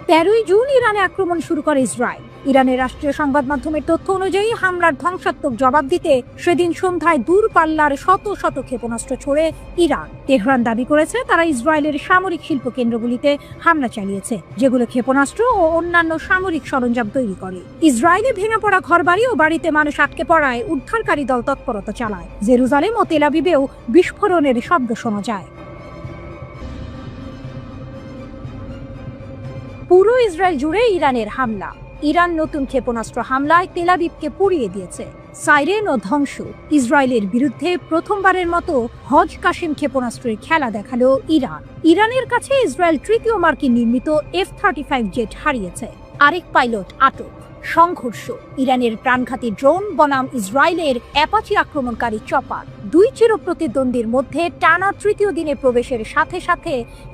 13 জুন ইরানে আক্রমণ শুরু করে ইসরায়েল। ইরানের রাষ্ট্রীয় সংবাদ মাধ্যমের তথ্য অনুযায়ী হামলার ধ্বংসাত্মক জবাব দিতে সেদিন সন্ধ্যায় দূরপাল্লার শত শত ক্ষেপণাস্ত্র ছোড়ে ইরান। তেহরান দাবি করেছে তারা ইসরায়েলের সামরিক শিল্প কেন্দ্রগুলিতে হামলা চালিয়েছে, যেগুলো ক্ষেপণাস্ত্র ও অন্যান্য সামরিক সরঞ্জাম তৈরি করে। ইসরায়েলে ভেঙে পড়া ঘরবাড়ি ও বাড়িতে মানুষ আটকে পড়ায় উদ্ধারকারী দল তৎপরতা চালায়। জেরুজালেম ও তেল আবিবেও বিস্ফোরণের শব্দ শোনা যায়। পুরো ইসরায়েল জুড়ে ইরানের হামলা। ইরান নতুন ক্ষেপণাস্ত্র হামলায় তেল আবিবকে পুড়িয়ে দিয়েছে। সাইরেন ও ধ্বংস। ইসরায়েলের বিরুদ্ধে প্রথমবারের মতো হজ কাসেম ক্ষেপণাস্ত্রের খেলা দেখালো ইরান। ইরানের কাছে ইসরায়েল তৃতীয় মার্কিন নির্মিত F-35 জেট হারিয়েছে। আরেক পাইলট আটক। সংঘর্ষ। ইরানের প্রাণঘাতী ড্রোন বনাম ইসরায়েলের অ্যাপাচি আক্রমণকারী চপার। 2 চিরপ্রতিদ্বন্দ্বীর মধ্যে টানা তৃতীয় দিনে প্রবেশের সাথে সাথে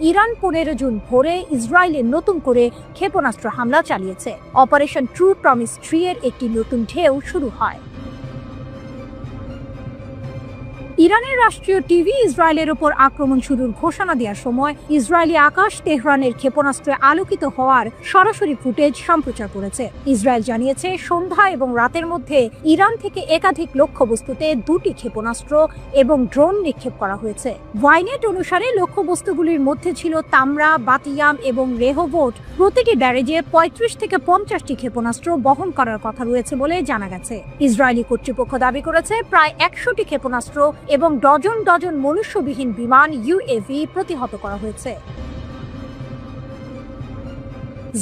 ইরান 15 জুন ভোরে ইসরায়েলের নতুন করে ক্ষেপণাস্ত্র হামলা চালিয়েছে। অপারেশন ট্রু প্রমিস 3 এর একটি নতুন ঢেউ শুরু হয়। ইরানের রাষ্ট্রীয় টিভি ইসরায়েলের ওপর আক্রমণ শুরুর ঘোষণা দেওয়ার সময় ইসরায়েলি আকাশ তেহরানের ক্ষেপণাস্ত্রে আলোকিত হওয়ার সরাসরি ফুটেজ সম্প্রচার করেছে। ইসরায়েল জানিয়েছে, সন্ধ্যা এবং রাতের মধ্যে ইরান থেকে একাধিক লক্ষ্যবস্তুতে 2টি ক্ষেপণাস্ত্র এবং ড্রোন নিক্ষেপ করা হয়েছে। ওয়াইনেট অনুসারে লক্ষ্যবস্তুগুলির মধ্যে ছিল তামরা, বাতিয়াম এবং রেহোভোট। প্রতিটি ব্যারেজে 35 থেকে 50টি ক্ষেপণাস্ত্র বহন করার কথা রয়েছে বলে জানা গেছে। ইসরায়েলি কর্তৃপক্ষ দাবি করেছে প্রায় 100টি ক্ষেপণাস্ত্র এবং ডজন ডজন মনুষ্যবিহীন বিমান UAV প্রতিহত করা হয়েছে।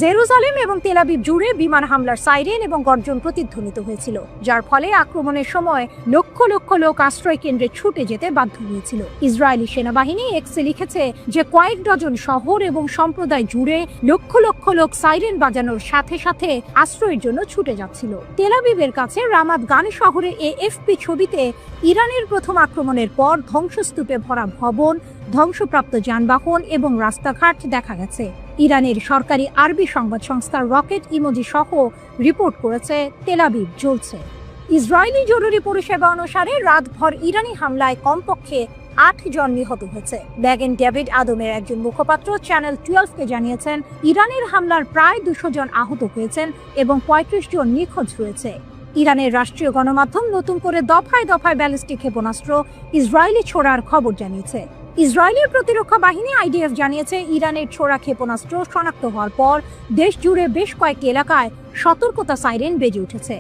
জেরুজালেম এবং তেল আবিব জুড়ে বিমান হামলার সাইরেন এবং গর্জন প্রতিধ্বনিত হয়েছিল, যার ফলে আক্রমণের সময় লক্ষ লক্ষ লোক আশ্রয় কেন্দ্রে ছুটে যেতে বাধ্য হয়েছিল। ইসরায়েলি সেনাবাহিনী এক্সে লিখেছে যে কয়েক ডজন শহর এবং সম্প্রদায় জুড়ে লক্ষ লক্ষ লোক সাইরেন বাজানোর সাথে সাথে আশ্রয়ের জন্য ছুটে যাচ্ছিল। তেল আবিবের কাছে রামাত গান শহরে AFP ছবিতে ইরানের প্রথম আক্রমণের পর ধ্বংসস্তূপে ভরা ভবন, ধ্বংসপ্রাপ্ত যানবাহন এবং রাস্তাঘাট দেখা গেছে। ইরানের সরকারি আরবি সংবাদ সংস্থা রকেট ইমোজি সহ রিপোর্ট করেছে তেল আবিব জ্বলছে। ইসরায়েলি জরুরি পরিষেবা অনুসারে রাতভর ইরানি হামলায় কমপক্ষে 8 জন নিহত হয়েছে। ব্যাগেন ডেভিড আদমের একজন মুখপাত্র চ্যানেল 12কে জানিয়েছেন, ইরানের হামলার প্রায় 200 জন আহত হয়েছেন এবং 35 জন নিখোঁজ রয়েছে। ইরানের রাষ্ট্রীয় গণমাধ্যম নতুন করে দফায় দফায় ব্যালিস্টিক ক্ষেপণাস্ত্র ইসরায়েলি ছোড়ার খবর জানিয়েছে। ইসরায়েলের প্রতিরক্ষা বাহিনী IDF জানিয়েছে, ইরানের ছোড়া ক্ষেপণাস্ত্র শনাক্ত হওয়ার পর দেশ জুড়ে বেশ কয়েকটি এলাকায় সতর্কতা সাইরেন বেজে উঠেছে।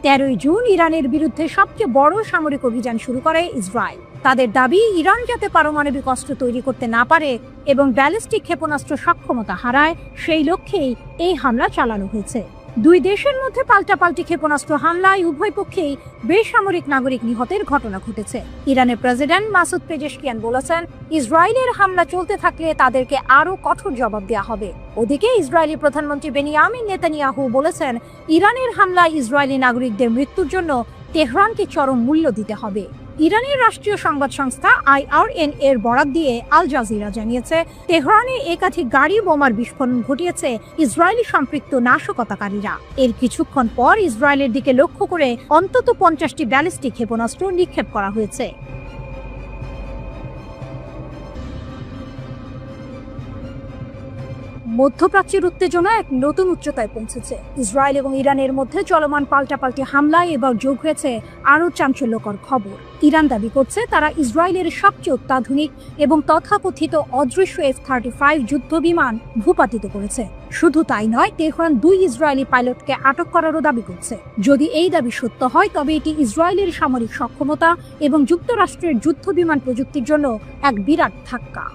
13 জুন ইরানের বিরুদ্ধে সবচেয়ে বড় সামরিক অভিযান শুরু করে ইসরায়েল। তাদের দাবি, ইরান যাতে পারমাণবিক অস্ত্র তৈরি করতে না পারে এবং ব্যালিস্টিক ক্ষেপণাস্ত্র সক্ষমতা হারায়, সেই লক্ষ্যেই এই হামলা চালানো হয়েছে। দুই দেশের মধ্যে পাল্টাপাল্টি ক্ষেপণাস্ত্র হামলায় উভয় পক্ষেই বেসামরিক নাগরিক নিহতের ঘটনা ঘটেছে। ইরানের প্রেসিডেন্ট মাসুদ পেজেশকিয়ান বলেছেন, ইসরায়েলের হামলা চলতে থাকলে তাদেরকে আরও কঠোর জবাব দেওয়া হবে। ওদিকে ইসরায়েলি প্রধানমন্ত্রী বেনিয়ামিন নেতানিয়াহু বলেছেন, ইরানের হামলায় ইসরায়েলি নাগরিকদের মৃত্যুর জন্য তেহরানকে চরম মূল্য দিতে হবে। ইরানের রাষ্ট্রীয় সংবাদ সংস্থা IRN এর বরাত দিয়ে আল জাজিরা জানিয়েছে, তেহরানে একাধিক গাড়ি বোমার বিস্ফোরণ ঘটিয়েছে ইসরায়েলি সম্পৃক্ত নাশকতাকারীরা। এর কিছুক্ষণ পর ইসরায়েলের দিকে লক্ষ্য করে অন্তত 50টি ব্যালিস্টিক ক্ষেপণাস্ত্র নিক্ষেপ করা হয়েছে। মধ্যপ্রাচ্যের উত্তেজনা এক নতুন উচ্চতায় পৌঁছেছে। ইসরায়েল এবং ইরানের মধ্যে চলমান পাল্টাপাল্টি হামলায় এবার যোগ হয়েছে আরও চাঞ্চল্যকর খবর। ইরান দাবি করছে তারা ইসরায়েলের সবচেয়ে অত্যাধুনিক এবং তথাকথিত অদৃশ্য F-35 যুদ্ধ বিমান ভূপাতিত করেছে। শুধু তাই নয়, তেহরান 2 ইসরায়েলি পাইলটকে আটক করারও দাবি করছে। যদি এই দাবি সত্য হয়, তবে এটি ইসরায়েলের সামরিক সক্ষমতা এবং যুক্তরাষ্ট্রের যুদ্ধ বিমান প্রযুক্তির জন্য এক বিরাট ধাক্কা।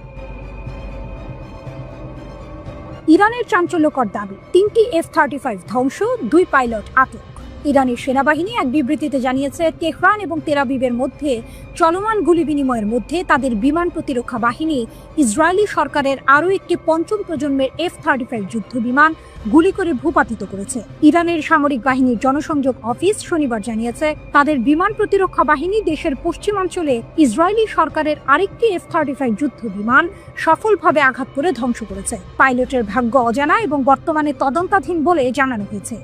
ইরানের চাঞ্চল্যকর দাবি, 3টি F-35 ধ্বংস, 2 পাইলট আটক। ইরানের সেনাবাহিনী এক বিবৃতিতে জানিয়েছে, তেহরান এবং তেলাবিবের মধ্যে চলমান গুলি বিনিময়ের মধ্যে তাদের বিমান প্রতিরক্ষা বাহিনী ইসরায়েলি সরকারের আরও একটি 5ম প্রজন্মের F-35 যুদ্ধ বিমান গুলি করে ভূপাতিত করেছে। ইরানের সামরিক বাহিনীর জনসংযোগ অফিস শনিবার জানিয়েছে, তাদের বিমান প্রতিরক্ষা বাহিনী দেশের পশ্চিমাঞ্চলে ইসরায়েলি সরকারের আরেকটি F-35 যুদ্ধ বিমান সফলভাবে আঘাত করে ধ্বংস করেছে। পাইলটের ভাগ্য অজানা এবং বর্তমানে তদন্তাধীন বলে জানানো হয়েছে।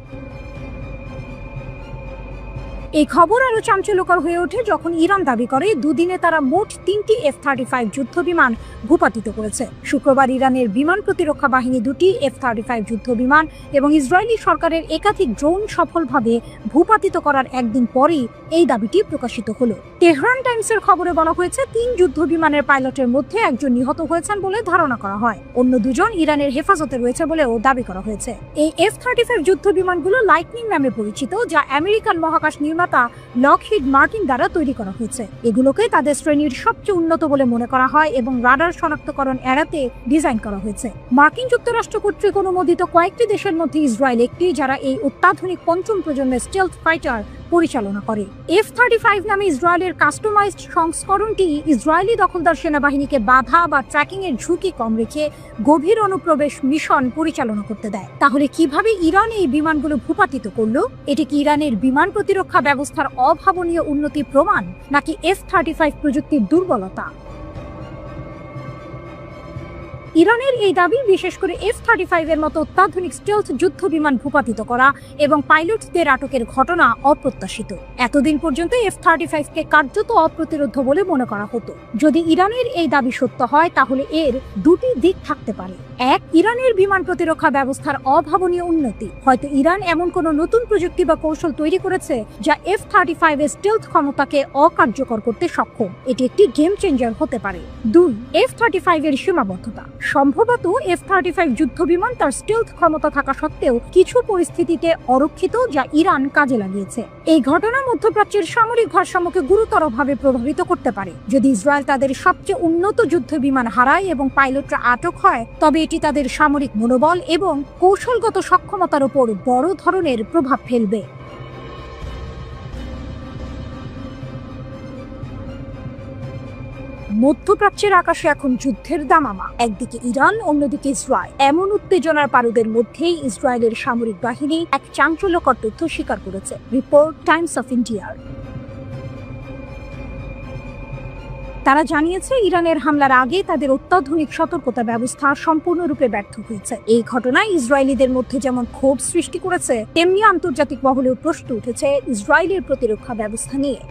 এই খবর আরও চাঞ্চল্যকর হয়ে ওঠে যখন ইরান দাবি করে দুদিনে তারা মোট 3টি F-35 যুদ্ধ বিমান ভূপাতিত করেছে। শুক্রবার ইরানের বিমান প্রতিরক্ষা বাহিনী 2টি F-35 যুদ্ধ বিমান এবং ইসরায়েলি সরকারের একাধিক ড্রোন সফলভাবে ভূপাতিত করার একদিন পরেই এই দাবিটি প্রকাশিত হলো। তেহরান টাইমসের খবরে বলা হয়েছে, 3 যুদ্ধ বিমানের পাইলটের মধ্যে একজন নিহত হয়েছেন বলে ধারণা করা হয়। অন্য 2 জন ইরানের হেফাজতে রয়েছে বলেও দাবি করা হয়েছে। এই F-35 যুদ্ধ বিমানগুলো লাইটনিং নামে পরিচিত, যা আমেরিকান মহাকাশ নির্মাতা লকহিড মার্টিন দ্বারা তৈরি করা হয়েছে। এগুলোকে তাদের শ্রেণীর সবচেয়ে উন্নত বলে মনে করা হয় এবং রাডার শনাক্তকরণ এড়াতে ডিজাইন করা হয়েছে। মার্কিন যুক্তরাষ্ট্র কর্তৃক অনুমোদিত কয়েকটি দেশের মধ্যে ইসরায়েল একটি, যারা এই অত্যাধুনিক 5ম প্রজন্মের স্টেলথ ফাইটার পরিচালনা করে। F-35 নামে ইসরায়েলের কাস্টমাইজড সংস্করণটি ইসরায়েলি দখলদার সেনাবাহিনীকে বাধা বা ট্র্যাকিং এর ঝুঁকি কম রেখে গভীর অনুপ্রবেশ মিশন পরিচালনা করতে দেয়। তাহলে কিভাবে ইরান এই বিমানগুলো ভূপাতিত করলো? এটি কি ইরানের বিমান প্রতিরক্ষা ব্যবস্থার অভাবনীয় উন্নতি প্রমাণ, নাকি F-35 প্রযুক্তির দুর্বলতা? ইরানের এই দাবি, বিশেষ করে F-35 এর মতো অত্যাধুনিক স্টেলথ যুদ্ধ বিমান ভূপাতিত করা এবং পাইলটদের আটকের ঘটনা অপ্রত্যাশিত। এতদিন পর্যন্ত F-35 কে কার্যত অপ্রতিরোধ্য বলে মনে করা হতো। যদি ইরানের এই দাবি সত্য হয়, তাহলে এর 2টি দিক থাকতে পারে। 1, ইরানের বিমান প্রতিরক্ষা ব্যবস্থার অভাবনীয় উন্নতি। হয়তো ইরান এমন কোনো নতুন প্রযুক্তি বা কৌশল তৈরি করেছে যা F-35 এর স্টেলথ ক্ষমতাকে অকার্যকর করতে সক্ষম। এটি একটি গেম চেঞ্জার হতে পারে। 2, F-35 এর সীমাবদ্ধতা। সম্ভবত F-35 যুদ্ধ বিমান তার স্টেলথ ক্ষমতা থাকা সত্ত্বেও কিছু পরিস্থিতিতে অরক্ষিত, যা ইরান কাজে লাগিয়েছে। এই ঘটনা মধ্যপ্রাচ্যের সামরিক ভারসাম্যকে গুরুতরভাবে প্রভাবিত করতে পারে। যদি ইসরায়েল তাদের সবচেয়ে উন্নত যুদ্ধ বিমান হারায় এবং পাইলটরা আটক হয়, তবে এটি তাদের সামরিক মনোবল এবং কৌশলগত সক্ষমতার উপর বড় ধরনের প্রভাব ফেলবে। মধ্যপ্রাচ্যের আকাশে এখন যুদ্ধের দামামা। একদিকে ইরান, অন্যদিকে ইসরায়েল। এমন উত্তেজনার পারদের মধ্যেই ইসরায়েলের সামরিক বাহিনী এক চাঞ্চল্যকর তথ্য স্বীকার করেছে। রিপোর্ট টাইমস অফ ইন্ডিয়ার। তারা জানিয়েছে, ইরানের হামলার আগে তাদের অত্যাধুনিক সতর্কতা ব্যবস্থা সম্পূর্ণরূপে ব্যর্থ হয়েছে। এই ঘটনায় ইসরায়েলিদের মধ্যে যেমন ক্ষোভ সৃষ্টি করেছে, তেমনি আন্তর্জাতিক মহলেও প্রশ্ন উঠেছে ইসরায়েলের প্রতিরক্ষা ব্যবস্থা নিয়ে।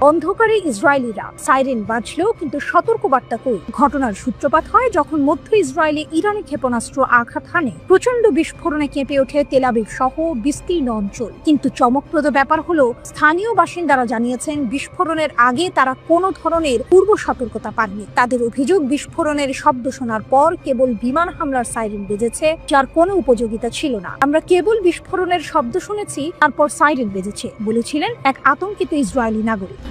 অন্ধকারে ইসরায়েলিরা সাইরেন বাজলেও কিন্তু সতর্কবার্তা কই। ঘটনার সূত্রপাত হয় যখন মধ্য ইসরায়েলে ইরানি ক্ষেপণাস্ত্র আঘাত হানে। প্রচন্ড বিস্ফোরণে কেঁপে ওঠে তেল আবিব সহ বিস্তীর্ণ অঞ্চল। কিন্তু চমকপ্রদ ব্যাপার হলো, স্থানীয় বাসিন্দারা জানিয়েছেন বিস্ফোরণের আগে তারা কোনো ধরনের পূর্ব সতর্কতা পাননি। তাদের অভিযোগ, বিস্ফোরণের শব্দ শোনার পর কেবল বিমান হামলার সাইরেন বেজেছে, যার কোনো উপযোগিতা ছিল না। আমরা কেবল বিস্ফোরণের শব্দ শুনেছি, তারপর সাইরেন বেজেছে, বলেছিলেন এক আতঙ্কিত ইসরায়েলি নাগরিক।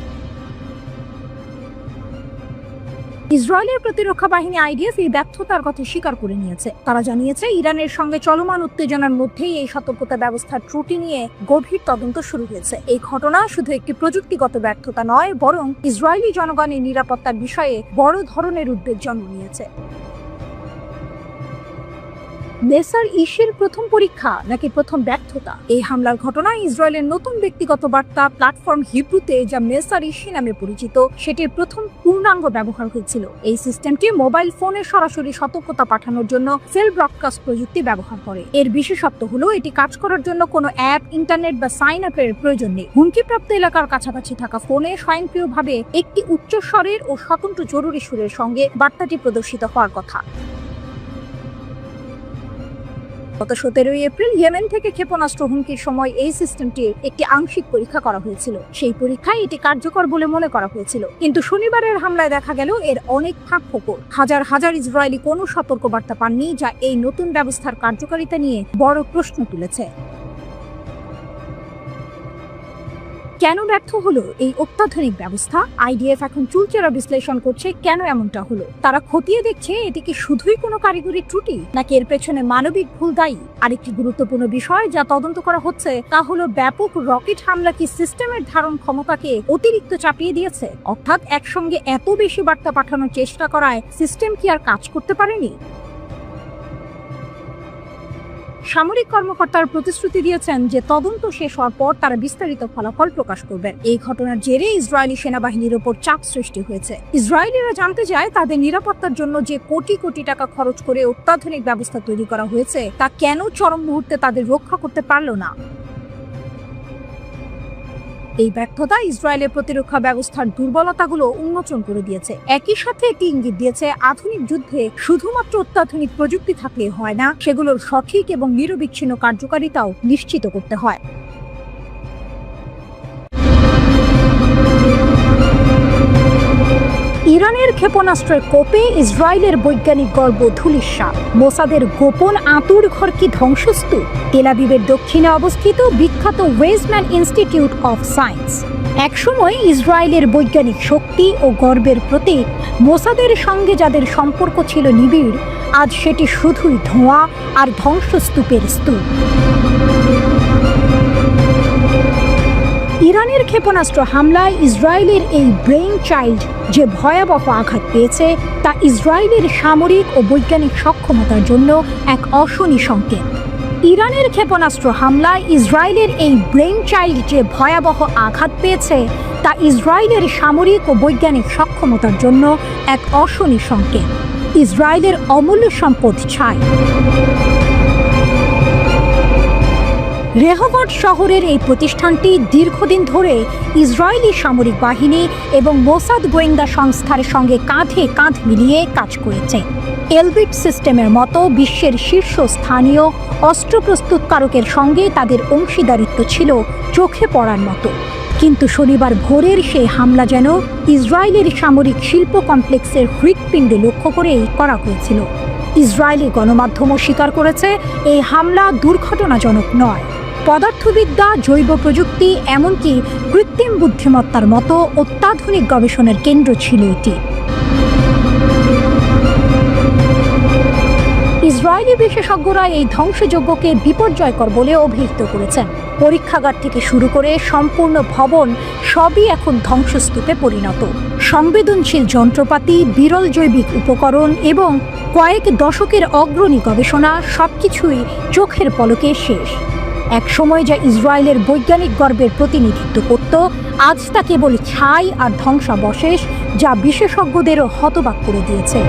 ইসরায়েলের প্রতিরক্ষা বাহিনী আইডিএফ এই ব্যর্থতার কথা স্বীকার করে নিয়েছে। তারা জানিয়েছে ইরানের সঙ্গে চলমান উত্তেজনার মধ্যেই এই সতর্কতা ব্যবস্থার ত্রুটি নিয়ে গভীর তদন্ত শুরু হয়েছে। এই ঘটনা শুধু একটি প্রযুক্তিগত ব্যর্থতা নয়, বরং ইসরায়েলি জনগণের নিরাপত্তার বিষয়ে বড় ধরনের উদ্বেগ জন্ম নিয়েছে। নেসার ইসের প্রথম পরীক্ষা নাকি প্রথম ব্যর্থতা? এই হামলার ঘটনায় ইসরায়েলের নতুন ব্যক্তিগত বার্তা প্ল্যাটফর্ম হিব্রুতে, যা মেসার ইসি নামে পরিচিত, সেটির প্রথম পূর্ণাঙ্গ ব্যবহার হয়েছিল। এই সিস্টেমটি মোবাইল ফোনে সরাসরি সতর্কতা পাঠানোর জন্য সেল ব্রডকাস্ট প্রযুক্তি ব্যবহার করে। এর বিশেষত্ব হলো এটি কাজ করার জন্য কোনো অ্যাপ, ইন্টারনেট বা সাইন আপের প্রয়োজন নেই। হুমকিপ্রাপ্ত এলাকার কাছাকাছি থাকা ফোনে স্বয়ংক্রিয়ভাবে একটি উচ্চস্বরের ও স্বতন্ত্র জরুরি সুরের সঙ্গে বার্তাটি প্রদর্শিত হওয়ার কথা। গত 17 এপ্রিল ইয়েমেন থেকে ক্ষেপণাস্ত্র হুমকির সময় এই সিস্টেমটির একটি আংশিক পরীক্ষা করা হয়েছিল। সেই পরীক্ষায় এটি কার্যকর বলে মনে করা হয়েছিল, কিন্তু শনিবারের হামলায় দেখা গেল এর অনেক ফাঁকফোকর। হাজার হাজার ইসরায়েলি কোনো সতর্কবার্তা পাননি, যা এই নতুন ব্যবস্থার কার্যকারিতা নিয়ে বড় প্রশ্ন তুলেছে। কেন ব্যর্থ হলো এই অত্যাধুনিক ব্যবস্থা? আইডিএফ এখন চুলচেরা বিশ্লেষণ করছে কেন এমনটা হলো। তারা খতিয়ে দেখছে এটি কি শুধুই কোনো কারিগরি ত্রুটি, নাকি এর পেছনে মানবিক ভুল দায়ী। আরেকটি গুরুত্বপূর্ণ বিষয় যা তদন্ত করা হচ্ছে তা হলো, ব্যাপক রকেট হামলা কি সিস্টেমের ধারণ ক্ষমতাকে অতিরিক্ত চাপিয়ে দিয়েছে? অর্থাৎ একসঙ্গে এত বেশি বার্তা পাঠানোর চেষ্টা করায় সিস্টেম কি আর কাজ করতে পারেনি? সামরিক কর্মকর্তারা প্রতিশ্রুতি দিয়েছেন যে তদন্ত শেষ হওয়ার পর তারা বিস্তারিত ফলাফল প্রকাশ করবেন। এই ঘটনার জেরে ইসরায়েলি সেনাবাহিনীর ওপর চাপ সৃষ্টি হয়েছে। ইসরায়েলিরা জানতে চায় তাদের নিরাপত্তার জন্য যে কোটি কোটি টাকা খরচ করে অত্যাধুনিক ব্যবস্থা তৈরি করা হয়েছে, তা কেন চরম মুহূর্তে তাদের রক্ষা করতে পারল না। এই ব্যর্থতা ইসরায়েলের প্রতিরক্ষা ব্যবস্থার দুর্বলতাগুলো উন্মোচন করে দিয়েছে। একই সাথে এটি ইঙ্গিত দিয়েছে আধুনিক যুদ্ধে শুধুমাত্র অত্যাধুনিক প্রযুক্তি থাকলে হয় না, সেগুলোর সঠিক এবং নিরবিচ্ছিন্ন কার্যকারিতাও নিশ্চিত করতে হয়। ইরানের ক্ষেপণাস্ত্রের কোপে ইসরায়েলের বৈজ্ঞানিক গর্ব ধূলিসাৎ। মোসাদের গোপন আঁতুড় ঘর কি ধ্বংসস্তূপ? তেল আবিবের দক্ষিণে অবস্থিত বিখ্যাত ওয়েজম্যান ইনস্টিটিউট অফ সায়েন্স একসময় ইসরায়েলের বৈজ্ঞানিক শক্তি ও গর্বের প্রতীক। মোসাদের সঙ্গে যাদের সম্পর্ক ছিল নিবিড়, আজ সেটি শুধুই ধোঁয়া আর ধ্বংসস্তূপের স্তূপ। ইরানের ক্ষেপণাস্ত্র হামলায় ইসরায়েলের এই ব্রেইন চাইল্ড যে ভয়াবহ আঘাত পেয়েছে, তা ইসরায়েলের সামরিক ও বৈজ্ঞানিক সক্ষমতার জন্য এক অশনি সংকেত। ইরানের ক্ষেপণাস্ত্র হামলায় ইসরায়েলের এই ব্রেইন চাইল্ড যে ভয়াবহ আঘাত পেয়েছে, তা ইসরায়েলের সামরিক ও বৈজ্ঞানিক সক্ষমতার জন্য এক অশনি সংকেত। ইসরায়েলের অমূল্য সম্পদ ছাই। রেহভট শহরের এই প্রতিষ্ঠানটি দীর্ঘদিন ধরে ইসরায়েলি সামরিক বাহিনী এবং মোসাদ গোয়েন্দা সংস্থার সঙ্গে কাঁধে কাঁধ মিলিয়ে কাজ করেছে। এলবিট সিস্টেমের মতো বিশ্বের শীর্ষস্থানীয় অস্ত্র প্রস্তুতকারকের সঙ্গে তাদের অংশীদারিত্ব ছিল চোখে পড়ার মতো। কিন্তু শনিবার ভোরের সেই হামলা যেন ইসরায়েলের সামরিক শিল্প কমপ্লেক্সের হৃৎপিণ্ডে লক্ষ্য করেই করা হয়েছিল। ইসরায়েলি গণমাধ্যমও স্বীকার করেছে এই হামলা দুর্ঘটনাজনক নয়। পদার্থবিদ্যা, জৈব প্রযুক্তি, এমনকি কৃত্রিম বুদ্ধিমত্তার মতো অত্যাধুনিক গবেষণার কেন্দ্র ছিল এটি। ইসরায়েলি বিশেষজ্ঞরা এই ধ্বংসযজ্ঞকে বিপর্যয়কর বলে অভিহিত করেছেন। পরীক্ষাগার থেকে শুরু করে সম্পূর্ণ ভবন সবই এখন ধ্বংসস্তূপে পরিণত। সংবেদনশীল যন্ত্রপাতি, বিরল জৈবিক উপকরণ এবং কয়েক দশকের অগ্রণী গবেষণা সবকিছুই চোখের পলকে শেষ। এক সময় যা ইসরায়েলের বৈজ্ঞানিক গর্বের প্রতিনিধিত্ব করত, আজ তা কেবল ছাই আর ধ্বংসাবশেষ, যা বিশেষজ্ঞদেরও হতবাক করে দিয়েছে।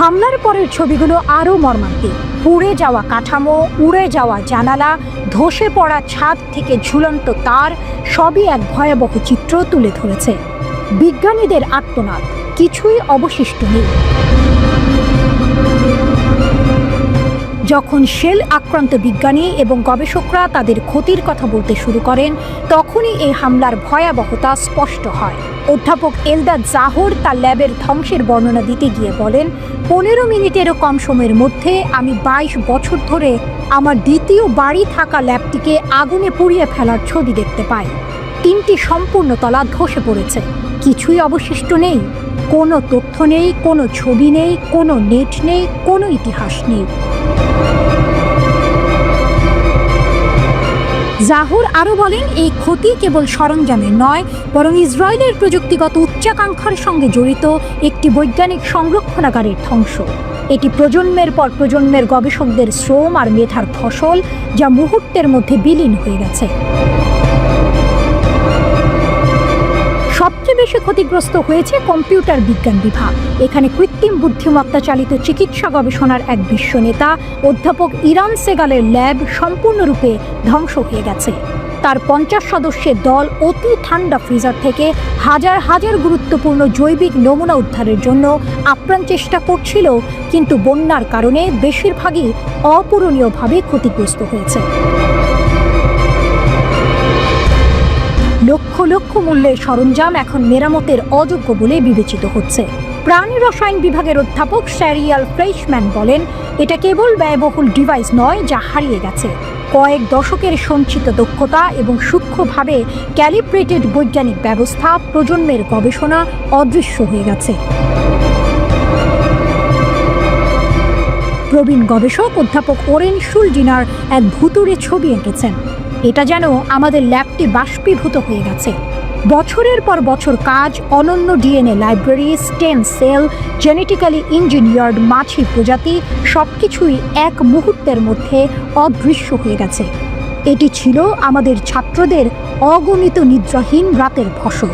হামলার পরের ছবিগুলো আরও মর্মান্তিক। পুড়ে যাওয়া কাঠামো, উড়ে যাওয়া জানালা, ধসে পড়া ছাদ থেকে ঝুলন্ত তার, সবই এক ভয়াবহ চিত্র তুলে ধরেছে। বিজ্ঞানীদের আর্তনাদ, কিছুই অবশিষ্ট নেই। যখন শেল আক্রান্ত বিজ্ঞানী এবং গবেষকরা তাদের ক্ষতির কথা বলতে শুরু করেন, তখনই এই হামলার ভয়াবহতা স্পষ্ট হয়। অধ্যাপক এলদাদ জাহর তার ল্যাবের ধ্বংসের বর্ণনা দিতে গিয়ে বলেন, 15 মিনিটেরও কম সময়ের মধ্যে আমি 22 বছর ধরে আমার দ্বিতীয় বাড়ি থাকা ল্যাবটিকে আগুনে পুড়িয়ে ফেলার ছবি দেখতে পাই। 3টি সম্পূর্ণ তলা ধসে পড়েছে, কিছুই অবশিষ্ট নেই। কোনো তথ্য নেই, কোনো ছবি নেই, কোনো নেট নেই, কোনো ইতিহাস নেই। জাহর আরও বলেন, এই ক্ষতি কেবল সরঞ্জামের নয়, বরং ইসরায়েলের প্রযুক্তিগত উচ্চাকাঙ্ক্ষার সঙ্গে জড়িত একটি বৈজ্ঞানিক সংরক্ষণাগারের ধ্বংস। এটি প্রজন্মের পর প্রজন্মের গবেষকদের শ্রম আর মেধার ফসল, যা মুহূর্তের মধ্যে বিলীন হয়ে গেছে। সবচেয়ে বেশি ক্ষতিগ্রস্ত হয়েছে কম্পিউটার বিজ্ঞান বিভাগ। এখানে কৃত্রিম বুদ্ধিমত্তা চালিত চিকিৎসা গবেষণার এক বিশ্ব নেতা অধ্যাপক ইরান সেগালের ল্যাব সম্পূর্ণরূপে ধ্বংস হয়ে গেছে। তার 50 সদস্যের দল অতি ঠান্ডা ফ্রিজার থেকে হাজার হাজার গুরুত্বপূর্ণ জৈবিক নমুনা উদ্ধারের জন্য আপ্রাণ চেষ্টা করছিল, কিন্তু বন্যার কারণে বেশিরভাগই অপূরণীয়ভাবে ক্ষতিগ্রস্ত হয়েছে। লক্ষ লক্ষ মূল্যের সরঞ্জাম এখন মেরামতের অযোগ্য বলে বিবেচিত হচ্ছে। প্রাণী রসায়ন বিভাগের অধ্যাপক শ্যারিয়াল ফ্রেশম্যান বলেন, এটা কেবল ব্যয়বহুল ডিভাইস নয়, যা হারিয়ে গেছে। কয়েক দশকের সঞ্চিত দক্ষতা এবং সূক্ষ্মভাবে ক্যালিব্রেটেড বৈজ্ঞানিক ব্যবস্থা, প্রজন্মের গবেষণা অদৃশ্য হয়ে গেছে। প্রবীণ গবেষক অধ্যাপক ওরেন শুলডিনার এক ভুতুড়ে ছবি এঁকেছেন। এটা যেন আমাদের ল্যাবটি বাষ্পীভূত হয়ে গেছে। বছরের পর বছর কাজ, অনন্য DNA library, stem cell, genetically engineered মাছি প্রজাতি, সবকিছুই এক মুহূর্তের মধ্যে অদৃশ্য হয়ে গেছে। এটি ছিল আমাদের ছাত্রদের অগণিত নিদ্রাহীন রাতের ফসল।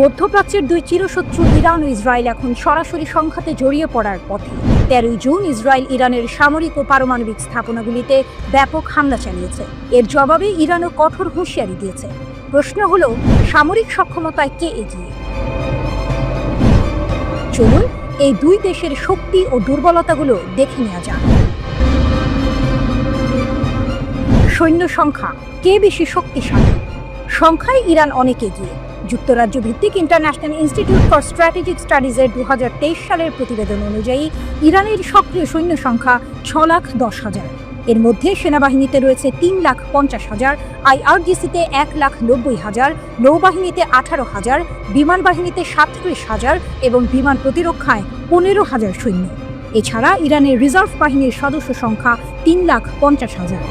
মধ্যপ্রাচ্যের দুই চিরশত্রু ইরান ও ইসরায়েল এখন সরাসরি সংঘাতে জড়িয়ে পড়ার পথে। 13 জুন ইসরায়েল ইরানের সামরিক ও পারমাণবিক স্থাপনাগুলিতে ব্যাপক হামলা চালিয়েছে। এর জবাবে ইরানও কঠোর হুঁশিয়ারি দিয়েছে। প্রশ্ন হলো, সামরিক সক্ষমতায় কে এগিয়ে? চলুন এই দুই দেশের শক্তি ও দুর্বলতাগুলো দেখে নেওয়া যাক। সৈন্য সংখ্যা, কে বেশি শক্তিশালী? সংখ্যায় ইরান অনেক এগিয়ে। যুক্তরাজ্য ভিত্তিক ইন্টারন্যাশনাল ইনস্টিটিউট ফর স্ট্র্যাটেজিক স্টাডিজের 2023 সালের প্রতিবেদন অনুযায়ী ইরানের সক্রিয় সৈন্য সংখ্যা 6,10,000। এর মধ্যে সেনাবাহিনীতে রয়েছে 3,50,000, IRGC-তে 1,90,000, নৌবাহিনীতে 18,000, বিমান বাহিনীতে 37,000 এবং বিমান প্রতিরক্ষায় 15,000 সৈন্য। এছাড়া ইরানের রিজার্ভ বাহিনীর সদস্য সংখ্যা 3,50,000।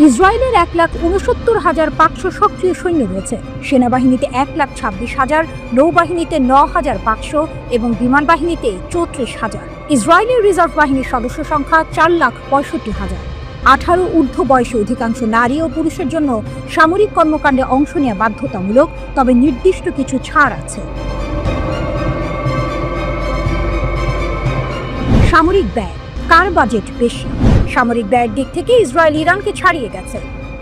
ইসরায়েলের 1,69,500 সক্রিয় সৈন্য রয়েছে। সেনাবাহিনীতে 1,26,000, নৌবাহিনীতে 9,500 এবং বিমান বাহিনীতে 34,000। ইসরায়েলের রিজার্ভ বাহিনীর সদস্য সংখ্যা 4,65,000। 18 ঊর্ধ্ব বয়সী অধিকাংশ নারী ও পুরুষের জন্য সামরিক কর্মকাণ্ডে অংশ নেওয়া বাধ্যতামূলক, তবে নির্দিষ্ট কিছু ছাড় আছে। সামরিক ব্যয়, কার বাজেট বেশি? সামরিক ব্যয়ের দিক থেকে ইসরায়েল ইরানকে ছাড়িয়ে গেছে।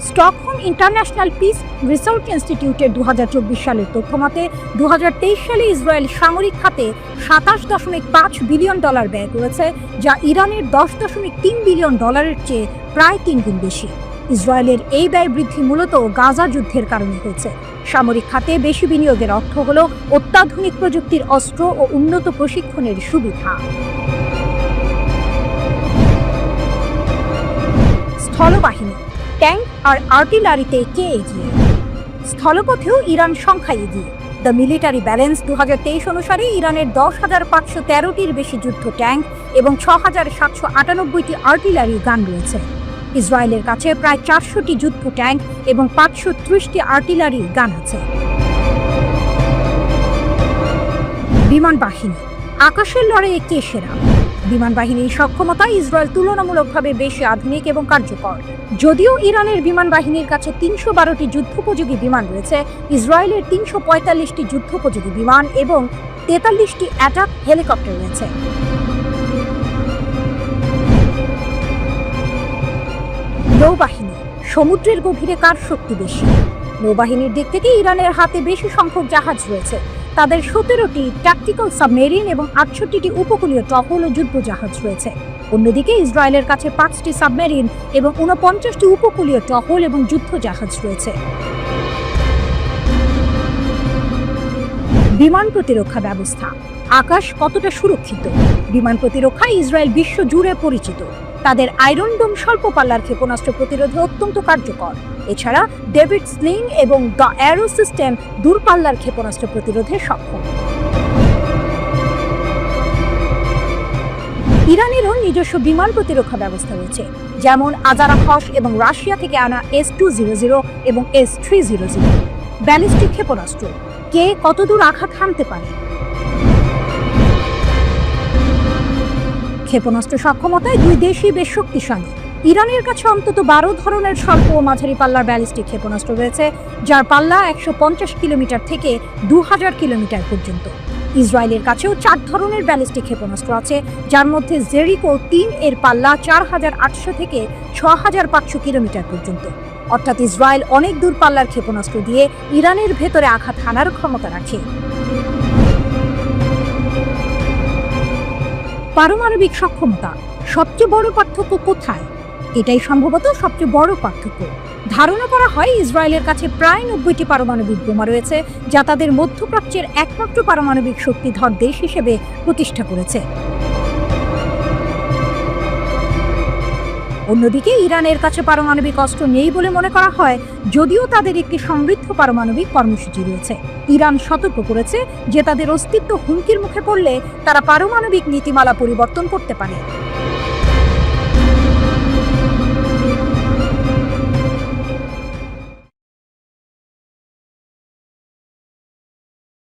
স্টকহোম ইন্টারন্যাশনাল পিস রিসার্চ ইনস্টিটিউটের 2024 সালের তথ্যমতে 2023 সালে ইসরায়েল সামরিক খাতে $27.5 বিলিয়ন ব্যয় করেছে, যা ইরানের $10.3 বিলিয়ন চেয়ে প্রায় 3 গুণ বেশি। ইসরায়েলের এই ব্যয় বৃদ্ধি মূলত গাজা যুদ্ধের কারণে হয়েছে। সামরিক খাতে বেশি বিনিয়োগের অর্থ হল অত্যাধুনিক প্রযুক্তির অস্ত্র ও উন্নত প্রশিক্ষণের সুবিধা। স্থলবাহিনী, ট্যাঙ্ক আর আর্টিলারিতে কে এগিয়ে? স্থলপথেও ইরান সংখ্যায় এগিয়ে। দ্য মিলিটারি ব্যালেন্স 2023 অনুসারে ইরানের 10,513টির বেশি যুদ্ধ ট্যাঙ্ক এবং 6,798টি আর্টিলারি গান রয়েছে। ইসরায়েলের কাছে প্রায় 400টি যুদ্ধ ট্যাঙ্ক এবং 530টি আর্টিলারি গান আছে। বিমান বাহিনী, আকাশের লড়াইয়ে কে সেরা? বিমান বাহিনীর সক্ষমতা ইসরায়েল তুলনামূলকভাবে বেশি আধুনিক এবং কার্যকর। যদিও ইরানের বিমান বাহিনীর কাছে ৩১২টি যুদ্ধোপযোগী বিমান রয়েছে, ইসরায়েলের ৩৪৫টি যুদ্ধোপযোগী বিমান এবং ৪৩টি অ্যাটাক হেলিকপ্টার রয়েছে। নৌবাহিনী। সমুদ্রের গভীরে কার শক্তি বেশি? নৌবাহিনীর দিক থেকে ইরানের হাতে বেশি সংখ্যক জাহাজ রয়েছে। তাদের ১৭টি ট্যাকটিক্যাল সাবমেরিন এবং ৬৮টি উপকূলীয় টহল ও যুদ্ধ জাহাজ রয়েছে। অন্যদিকে ইসরায়েলের কাছে ৫টি সাবমেরিন এবং ৪৯টি উপকূলীয় টহল এবং যুদ্ধ জাহাজ রয়েছে। বিমান প্রতিরক্ষা ব্যবস্থা। আকাশ কতটা সুরক্ষিত? বিমান প্রতিরক্ষায় ইসরায়েল বিশ্ব জুড়ে পরিচিত। তাদের আয়রন ডোম স্বল্প পাল্লার ক্ষেপণাস্ত্র প্রতিরোধে অত্যন্ত কার্যকর। এছাড়া ডেভিড স্লিং এবং দ্য অ্যারো সিস্টেম দূরপাল্লার ক্ষেপণাস্ত্র প্রতিরোধে সক্ষম। ইরানেরও নিজস্ব বিমান প্রতিরক্ষা ব্যবস্থা রয়েছে, যেমন আজারাখস এবং রাশিয়া থেকে আনা S-200 এবং S-300। ব্যালিস্টিক ক্ষেপণাস্ত্র। কে কতদূর আঘাত হানতে পারে? ক্ষেপণাস্ত্র সক্ষমতায় দুই দেশই বেশ শক্তিশালী। ইরানের কাছে অন্তত ১২ ধরনের স্বল্প ও মাঝারি পাল্লার ব্যালিস্টিক ক্ষেপণাস্ত্র রয়েছে, যার পাল্লা ১৫০ কিলোমিটার থেকে ২০০০ কিলোমিটার পর্যন্ত। ইসরায়েলের কাছেও ৪ ধরনের ব্যালিস্টিক ক্ষেপণাস্ত্র আছে, যার মধ্যে জেরিকো ৩ এর পাল্লা ৪৮০০ থেকে ৬৫০০ কিলোমিটার পর্যন্ত। অর্থাৎ ইসরায়েল অনেক দূরপাল্লার ক্ষেপণাস্ত্র দিয়ে ইরানের ভেতরে আঘাত হানার ক্ষমতা রাখে। পারমাণবিক সক্ষমতা। সবচেয়ে বড় পার্থক্য কোথায়? এটাই সম্ভবত সবচেয়ে বড় পার্থক্য। ধারণা করা হয় ইসরায়েলের কাছে প্রায় ৯০টি পারমাণবিক বোমা রয়েছে, যা তাদের মধ্যপ্রাচ্যের একমাত্র পারমাণবিক শক্তিধর দেশ হিসেবে প্রতিষ্ঠা করেছে। অন্যদিকে ইরানের কাছে পারমাণবিক অস্ত্র নেই বলে মনে করা হয়, যদিও তাদের একটি সমৃদ্ধ পারমাণবিক কর্মসূচি রয়েছে। ইরান সতর্ক করেছে যে তাদের অস্তিত্ব হুমকির মুখে পড়লে তারা পারমাণবিক নীতিমালা পরিবর্তন করতে পারে।